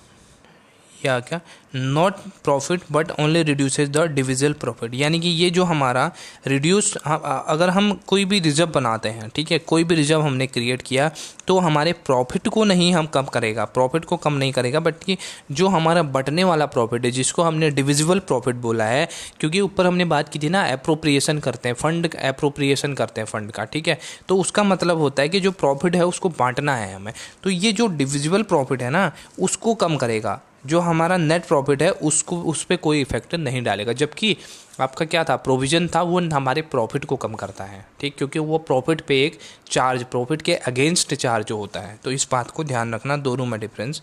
या क्या, not profit but only reduces the divisible profit. यानी कि ये जो हमारा रिड्यूस, अगर हम कोई भी रिजर्व बनाते हैं, ठीक है, कोई भी रिजर्व हमने क्रिएट किया, तो हमारे प्रॉफिट को नहीं हम कम करेगा, प्रॉफिट को कम नहीं करेगा, बट कि जो हमारा बटने वाला प्रॉफिट है, जिसको हमने डिविजिबल प्रॉफिट बोला है, क्योंकि ऊपर हमने बात की थी ना, एप्रोप्रिएशन करते हैं, फंड एप्रोप्रिएशन करते हैं फंड का। ठीक है, तो उसका मतलब होता है कि जो प्रॉफिट है उसको बांटना है हमें, तो ये जो डिविजिबल प्रॉफिट है ना, उसको कम करेगा। जो हमारा नेट प्रॉफिट है उसको, उस पर कोई इफेक्ट नहीं डालेगा। जबकि आपका क्या था, प्रोविज़न था, वो हमारे प्रॉफिट को कम करता है। ठीक, क्योंकि वो प्रॉफिट पे एक चार्ज, प्रॉफिट के अगेंस्ट चार्ज होता है। तो इस बात को ध्यान रखना, दोनों में डिफरेंस।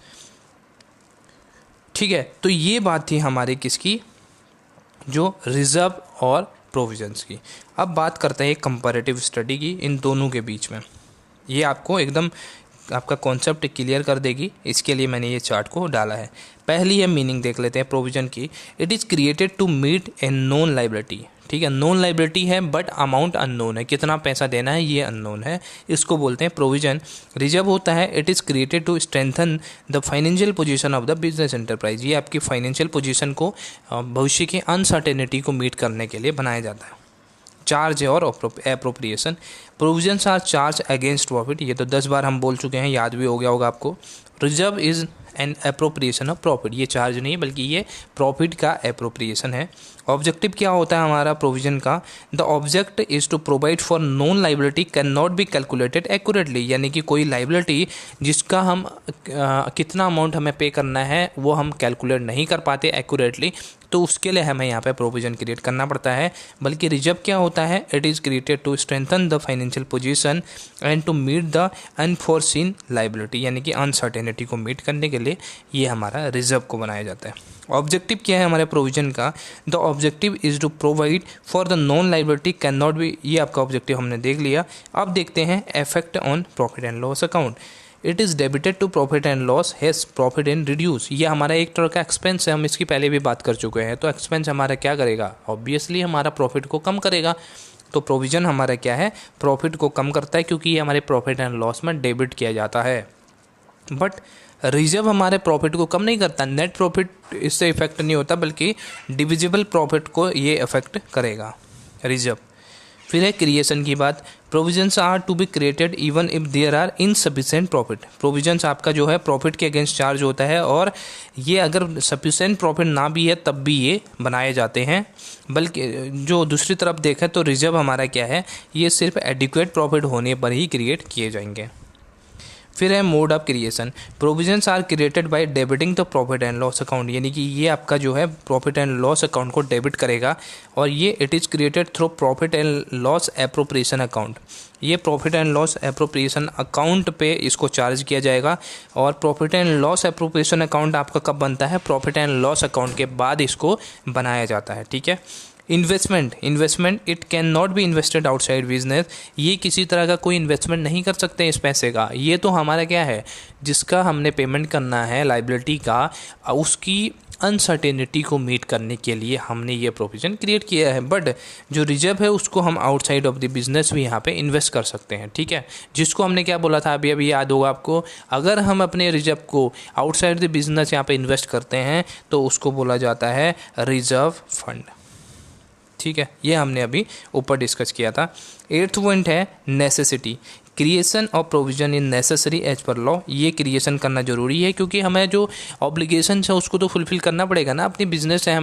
ठीक है, तो ये बात थी हमारी किसकी, जो रिजर्व और प्रोविजंस की। अब बात करते हैं एक कंपैरेटिव स्टडी की इन दोनों के बीच में। ये आपको एकदम आपका कॉन्सेप्ट क्लियर कर देगी, इसके लिए मैंने ये चार्ट को डाला है। पहली है मीनिंग देख लेते हैं प्रोविजन की। It is created to meet a known liability. ठीक है, नोन लाइबिलिटी है बट अमाउंट अननोन है, कितना पैसा देना है ये अननोन है, इसको बोलते हैं प्रोविजन। रिजर्व होता है, it is created to strengthen the financial position of the business enterprise. ये आपकी फाइनेंशियल पोजीशन को, भविष्य की अनसर्टेनिटी को मीट करने के लिए बनाया जाता है। चार्ज और appropriation, provisions are charge against profit. ये तो 10 बार हम बोल चुके हैं, याद भी हो गया होगा आपको। Reserve is an appropriation of profit, ये चार्ज नहीं है बल्कि ये प्रॉफिट का एप्रोप्रिएशन है। ऑब्जेक्टिव क्या होता है हमारा प्रोविजन का, the object is to provide for known liability can not be calculated accurately. यानी कि कोई लाइबिलिटी जिसका हम कितना अमाउंट हमें पे करना है वो हम कैलकुलेट नहीं कर पाते एक्यूरेटली, तो उसके लिए हमें यहाँ पे प्रोविजन क्रिएट करना पड़ता है। बल्कि रिजर्व क्या होता है, it is created to strengthen the financial position and to meet the unforeseen liability. यानी कि अनसर्टेनिटी को मीट करने के लिए ये हमारा रिजर्व को बनाया जाता है। ऑब्जेक्टिव क्या है हमारे प्रोविजन का, the objective is to provide for the known liability can not be, ये आपका ऑब्जेक्टिव हमने देख लिया। अब देखते हैं effect on profit and loss account. It is debited to profit and loss, has profit in reduce. ये हमारा एक तरह का एक्सपेंस है, हम इसकी पहले भी बात कर चुके हैं। तो एक्सपेंस हमारा क्या करेगा, ऑब्वियसली हमारा प्रॉफिट को कम करेगा। तो प्रोविजन हमारा क्या है, प्रॉफिट को कम करता है, क्योंकि ये हमारे प्रॉफिट एंड लॉस में डेबिट किया जाता है। बट रिजर्व हमारे प्रॉफिट को कम नहीं करता, नेट प्रॉफिट इससे इफेक्ट नहीं होता, बल्कि डिविजिबल प्रॉफिट को ये इफेक्ट करेगा रिजर्व। फिर है क्रिएशन की बात, provisions are to be created even if there are insufficient profit. Provisions आपका जो है प्रॉफिट के अगेंस्ट चार्ज होता है, और ये अगर सफिशिएंट प्रॉफिट ना भी है तब भी ये बनाए जाते हैं। बल्कि जो दूसरी तरफ देखें तो रिजर्व हमारा क्या है, ये सिर्फ एडिक्वेट प्रॉफिट होने पर ही क्रिएट किए जाएंगे। फिर है mode of creation, provisions are created by debiting the profit and loss account. यानी कि ये आपका जो है प्रॉफिट एंड लॉस अकाउंट को डेबिट करेगा, और ये it is created through profit and loss appropriation account. ये profit and loss appropriation account पे इसको चार्ज किया जाएगा। और profit and loss appropriation account आपका कब बनता है, प्रॉफिट एंड लॉस अकाउंट के बाद इसको बनाया जाता है। ठीक है, investment it can not be invested outside business. ये किसी तरह का कोई इन्वेस्टमेंट नहीं कर सकते इस पैसे का। ये तो हमारा क्या है, जिसका हमने पेमेंट करना है लाइबिलिटी का, उसकी अनसर्टेनिटी को मीट करने के लिए हमने ये प्रोविज़न क्रिएट किया है। बट जो रिजर्व है उसको हम आउटसाइड ऑफ द बिजनेस भी यहाँ पे इन्वेस्ट कर सकते हैं। ठीक है, जिसको हमने क्या बोला था अभी अभी याद होगा आपको, अगर हम अपने रिजर्व को आउटसाइड द बिजनेस यहाँ पे इन्वेस्ट करते हैं तो उसको बोला जाता है रिजर्व फंड। ठीक है, ये हमने अभी ऊपर डिस्कस किया था। 8th पॉइंट है नेसेसिटी, क्रिएशन और provision in necessary as per law. ये क्रिएशन करना जरूरी है क्योंकि हमें जो ऑब्लिगेशन है उसको तो फुलफिल करना पड़ेगा ना। अपनी बिजनेस है,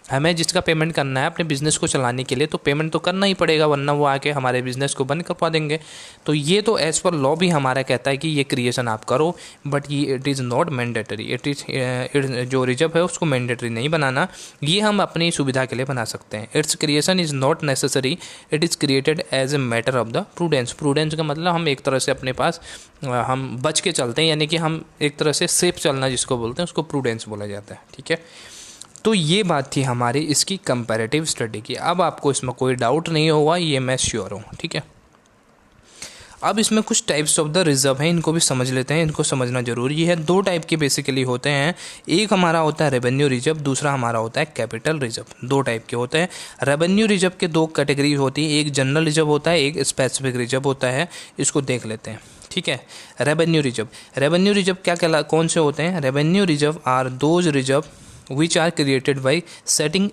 हमें जिसका पेमेंट करना है अपने बिजनेस को चलाने के लिए, तो पेमेंट तो करना ही पड़ेगा, वरना वो आके हमारे बिजनेस को बंद करवा देंगे। तो ये तो एज पर लॉ भी हमारा कहता है कि ये क्रिएशन आप करो, बट ये इट इज़ नॉट मैंडेटरी। जो रिजर्व है उसको मैंडेटरी नहीं बनाना, ये हम अपनी सुविधा के लिए बना सकते हैं। It's creation is not necessary, it is created as a matter of the prudence. Prudence का मतलब हम एक तरह से अपने पास हम बच के चलते हैं, यानी कि हम एक तरह से सेफ चलना जिसको बोलते हैं उसको प्रूडेंस बोला जाता है। ठीक है, तो ये बात थी हमारी इसकी कंपैरेटिव स्टडी की। अब आपको इसमें कोई डाउट नहीं होगा, ये मैं श्योर हूँ। ठीक है, अब इसमें कुछ टाइप्स ऑफ द रिजर्व हैं, इनको भी समझ लेते हैं, इनको समझना जरूरी है। 2 टाइप के बेसिकली होते हैं, एक हमारा होता है रेवेन्यू रिजर्व, दूसरा हमारा होता है कैपिटल रिजर्व। 2 टाइप के होते हैं। रेवेन्यू रिजर्व के 2 कैटेगरी होती है, एक जनरल रिजर्व होता है, एक स्पेसिफिक रिजर्व होता है। इसको देख लेते हैं। ठीक है, रेवेन्यू रिजर्व क्या कौन से होते हैं? Revenue reserve are those reserve which are created by setting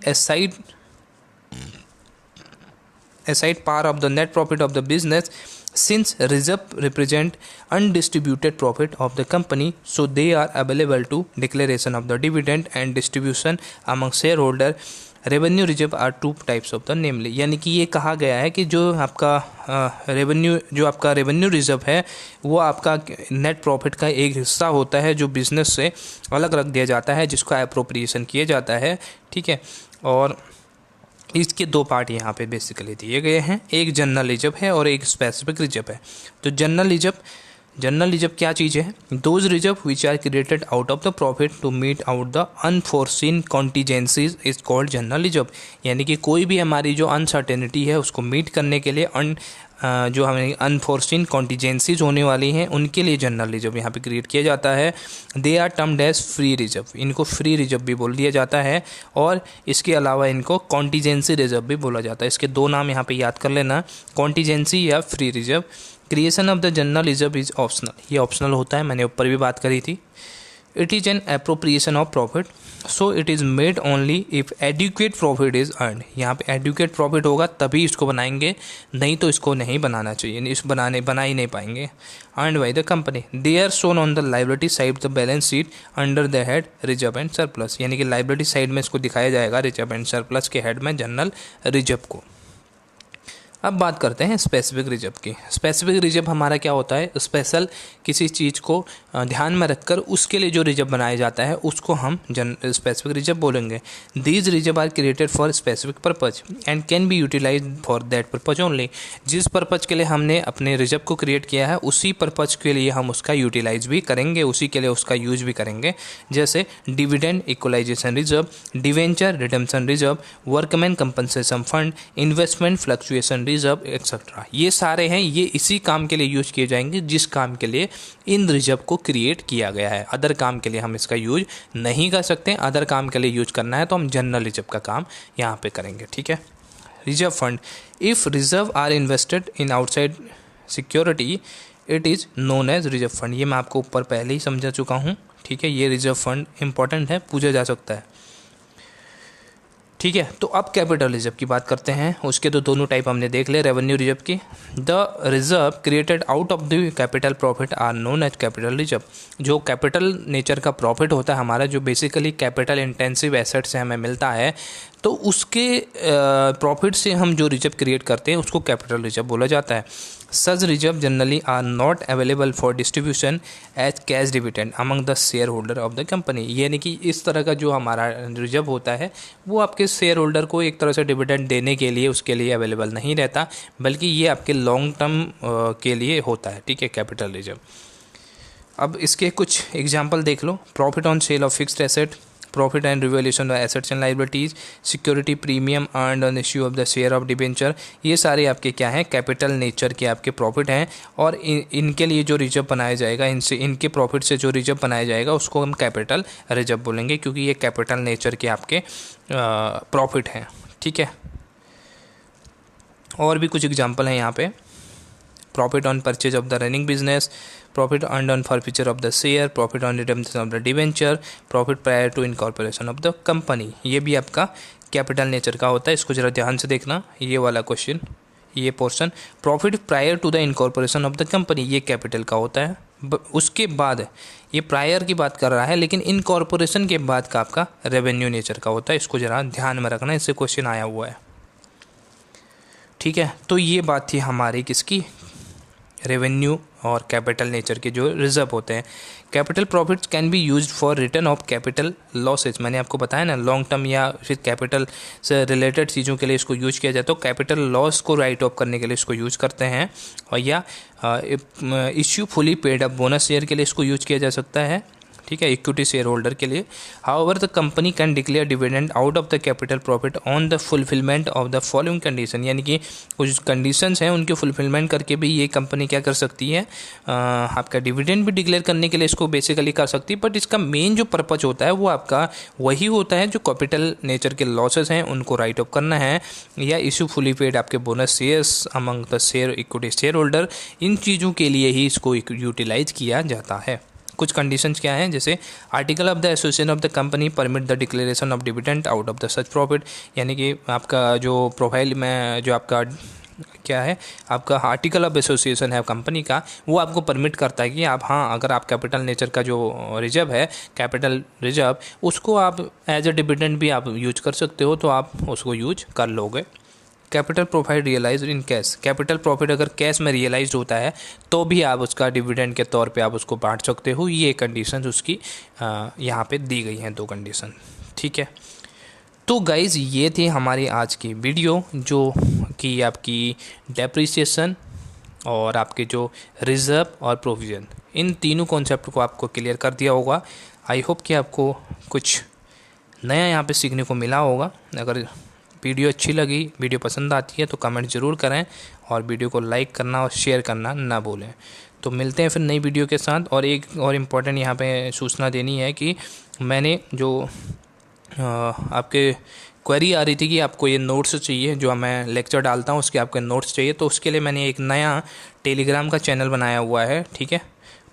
aside part of the net profit of the business. Since reserve represent undistributed profit of the company, so they are available to declaration of the dividend and distribution among shareholder. Revenue reserve are 2 types of the namely, यानी कि ये कहा गया है कि जो आपका revenue reserve है वो आपका नेट प्रॉफिट का एक हिस्सा होता है जो बिजनेस से अलग रख दिया जाता है, जिसको अप्रोप्रिएशन किया जाता है। ठीक है, और इसके 2 पार्ट यहाँ पे बेसिकली दिए गए हैं, एक जनरल रिजर्व है और एक स्पेसिफिक रिजर्व है। तो जनरल रिजर्व क्या चीज़ है? Those reserve which are created out of the profit to meet out the unforeseen contingencies is called general reserve. यानी कि कोई भी हमारी जो अनसर्टेनिटी है उसको मीट करने के लिए जो हमें अनफोर्सिन कॉन्टीजेंसीज होने वाली हैं उनके लिए जनरल रिजर्व यहाँ पे क्रिएट किया जाता है। They are termed as free reserve, इनको फ्री रिजर्व भी बोल दिया जाता है, और इसके अलावा इनको कॉन्टीजेंसी रिजर्व भी बोला जाता है। इसके 2 नाम यहाँ पे याद कर लेना, कॉन्टीजेंसी या free reserve. Creation of the general reserve is optional, ये ऑप्शनल होता है, मैंने ऊपर भी बात करी थी। It is an appropriation of profit, so it is made only if adequate profit is earn. यहाँ पे एडुकेट प्रॉफिट होगा तभी इसको बनाएंगे, नहीं तो इसको नहीं बनाना चाहिए, बना ही नहीं पाएंगे। Earned by the company, they are shown on the liability side the balance sheet under the head reserve and surplus. यानी कि लाइबिलिटी साइड में इसको दिखाया जाएगा रिजर्व एंड सरप्लस के हेड में जनरल रिजर्व को। अब बात करते हैं स्पेसिफिक रिजर्व की। स्पेसिफिक रिजर्व हमारा क्या होता है? स्पेशल किसी चीज़ को ध्यान में रखकर उसके लिए जो रिजर्व बनाया जाता है उसको हम स्पेसिफिक रिजर्व बोलेंगे। These reserve are created for specific purpose and can be utilise for that purpose only. जिस पर्पज के लिए हमने अपने रिजर्व को क्रिएट किया है उसी पर्पज के लिए हम उसका यूटिलाइज भी करेंगे, उसी के लिए उसका यूज भी करेंगे। जैसे dividend equalisation reserve, debenture redemption reserve, workman compensation fund, investment fluctuation reserve etcetera. ये सारे हैं, ये इसी काम के लिए यूज किए जाएंगे जिस काम के लिए इन रिजर्व को क्रिएट किया गया है। अदर काम के लिए हम इसका यूज नहीं कर सकते। अदर काम के लिए यूज करना है तो हम जनरल रिजर्व का काम यहाँ पे करेंगे। ठीक है, reserve fund, if reserve are invested in outside security it is known as reserve fund. ये मैं आपको ऊपर पहले ही समझा चुका हूँ। ठीक है, ये रिजर्व फंड इंपॉर्टेंट है, पूछा जा सकता है। ठीक है, तो अब कैपिटल रिजर्व की बात करते हैं। उसके तो दोनों टाइप हमने देख ले रेवेन्यू रिजर्व की। The reserve created out of the capital profit are known as capital reserve. जो कैपिटल नेचर का प्रॉफिट होता है हमारा, जो बेसिकली कैपिटल इंटेंसिव एसेट से हमें मिलता है, तो उसके प्रॉफिट से हम जो रिजर्व क्रिएट करते हैं उसको कैपिटल रिजर्व बोला जाता है। Such reserve generally are not available for distribution as cash dividend among the share holder of the company. यानी कि इस तरह का जो हमारा रिजर्व होता है वो आपके शेयर होल्डर को एक तरह से डिविडेंड देने के लिए उसके लिए अवेलेबल नहीं रहता, बल्कि ये आपके लॉन्ग टर्म के लिए होता है। ठीक है, कैपिटल रिजर्व। अब इसके कुछ एग्जाम्पल देख लो। Profit on sale of fixed asset, profit and revaluation of assets and liabilities, security premium earned on issue of the share of debenture. ये सारे आपके क्या हैं? कैपिटल नेचर के आपके प्रॉफिट हैं, और इनके लिए जो रिजर्व बनाया जाएगा, इनके प्रॉफिट से जो रिजर्व बनाया जाएगा उसको हम कैपिटल रिजर्व बोलेंगे, क्योंकि ये कैपिटल नेचर के आपके प्रॉफिट हैं। ठीक है, और भी कुछ एग्जाम्पल हैं यहाँ पे। Profit on purchase of the running business, profit earned on forfeiture of the share, profit on redemption of the debenture, profit prior to incorporation of the company. ये भी आपका कैपिटल नेचर का होता है। इसको ज़रा ध्यान से देखना, ये वाला क्वेश्चन, ये portion. Profit prior to the incorporation of the company, ये कैपिटल का होता है। उसके बाद ये प्रायर की बात कर रहा है, लेकिन इनकॉर्पोरेशन के बाद का आपका रेवेन्यू नेचर का होता है। इसको ज़रा ध्यान में रखना, इससे क्वेश्चन आया हुआ है, ठीक है। तो ये बात थी हमारी किसकी, रेवेन्यू और कैपिटल नेचर के जो रिजर्व होते हैं। Capital profits can be used for return of capital losses, मैंने आपको बताया ना, लॉन्ग टर्म या फिर कैपिटल से रिलेटेड चीज़ों के लिए इसको यूज किया जाता है। तो कैपिटल लॉस को राइट ऑफ करने के लिए इसको यूज करते हैं, और या issue fully paid up bonus share के लिए इसको यूज किया जा सकता है, ठीक है, इक्विटी शेयर होल्डर के लिए। However the company can declare dividend out of the capital profit on the fulfilment of the following condition, यानी कि कुछ कंडीशंस हैं उनके फुलफिलमेंट करके भी ये कंपनी क्या कर सकती है, आपका डिविडेंड भी डिक्लेयर करने के लिए इसको बेसिकली कर सकती है। बट इसका मेन जो पर्पज होता है वो आपका वही होता है, जो कैपिटल नेचर के लॉसेस हैं उनको राइट ऑफ करना है, या इशू फुली पेड आपके bonus shares among the share equity share holder, इन चीज़ों के लिए ही इसको यूटिलाइज किया जाता है। कुछ कंडीशंस क्या हैं, जैसे article of the association of the company permit the declaration of dividend out of the such profit, यानी कि आपका जो प्रोफाइल में जो आपका क्या है, आपका आर्टिकल ऑफ एसोसिएशन है कंपनी का, वो आपको परमिट करता है कि आप, हाँ, अगर आप कैपिटल नेचर का जो रिजर्व है, कैपिटल रिजर्व, उसको आप एज अ डिविडेंड भी आप यूज कर सकते हो, तो आप उसको यूज कर लोगे। Capital profit realise in cash, capital profit अगर कैश में रियलाइज होता है तो भी आप उसका डिविडेंड के तौर पे आप उसको बांट सकते हो। ये कंडीशन उसकी यहाँ पे दी गई हैं, 2 कंडीशन, ठीक है। तो गाइज़ ये थी हमारी आज की वीडियो, जो कि आपकी डेप्रिसिएशन और आपके जो रिज़र्व और प्रोविज़न, इन तीनों कॉन्सेप्ट को आपको क्लियर कर दिया होगा। आई होप कि आपको कुछ नया यहाँ पे सीखने को मिला होगा। अगर वीडियो अच्छी लगी, वीडियो पसंद आती है तो कमेंट ज़रूर करें, और वीडियो को लाइक करना और शेयर करना ना भूलें। तो मिलते हैं फिर नई वीडियो के साथ। और एक और इम्पॉर्टेंट यहाँ पे सूचना देनी है कि मैंने जो आपके क्वेरी आ रही थी कि आपको ये नोट्स चाहिए, जो मैं लेक्चर डालता हूँ उसके आपके नोट्स चाहिए, तो उसके लिए मैंने एक नया टेलीग्राम का चैनल बनाया हुआ है, ठीक है।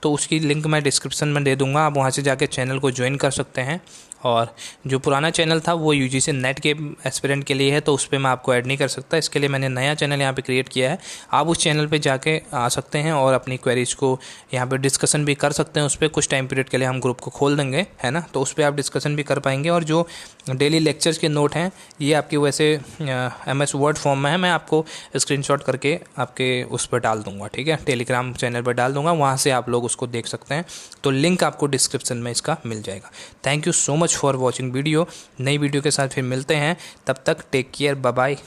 तो उसकी लिंक मैं डिस्क्रिप्शन में दे दूँगा, आप वहाँ से जाके चैनल को ज्वाइन कर सकते हैं। और जो पुराना चैनल था वो यूजीसी नेट के एस्पिरेंट के लिए है, तो उस पर मैं आपको ऐड नहीं कर सकता। इसके लिए मैंने नया चैनल यहाँ पे क्रिएट किया है। आप उस चैनल पे जाके आ सकते हैं और अपनी क्वेरीज को यहाँ पे डिस्कशन भी कर सकते हैं। उस पर कुछ टाइम पीरियड के लिए हम ग्रुप को खोल देंगे, है ना, तो उस पर आप डिस्कशन भी कर पाएंगे। और जो डेली लेक्चर्स के नोट हैं ये आपके वैसे MS वर्ड फॉर्म में है, मैं आपको स्क्रीनशॉट करके आपके उस पर डाल दूँगा, ठीक है, टेलीग्राम चैनल पर डाल दूँगा, वहाँ से आप लोग उसको देख सकते हैं। तो लिंक आपको डिस्क्रिप्शन में इसका मिल जाएगा। Thank you so much for watching video. नई वीडियो के साथ फिर मिलते हैं, तब तक टेक केयर, बाय बाय।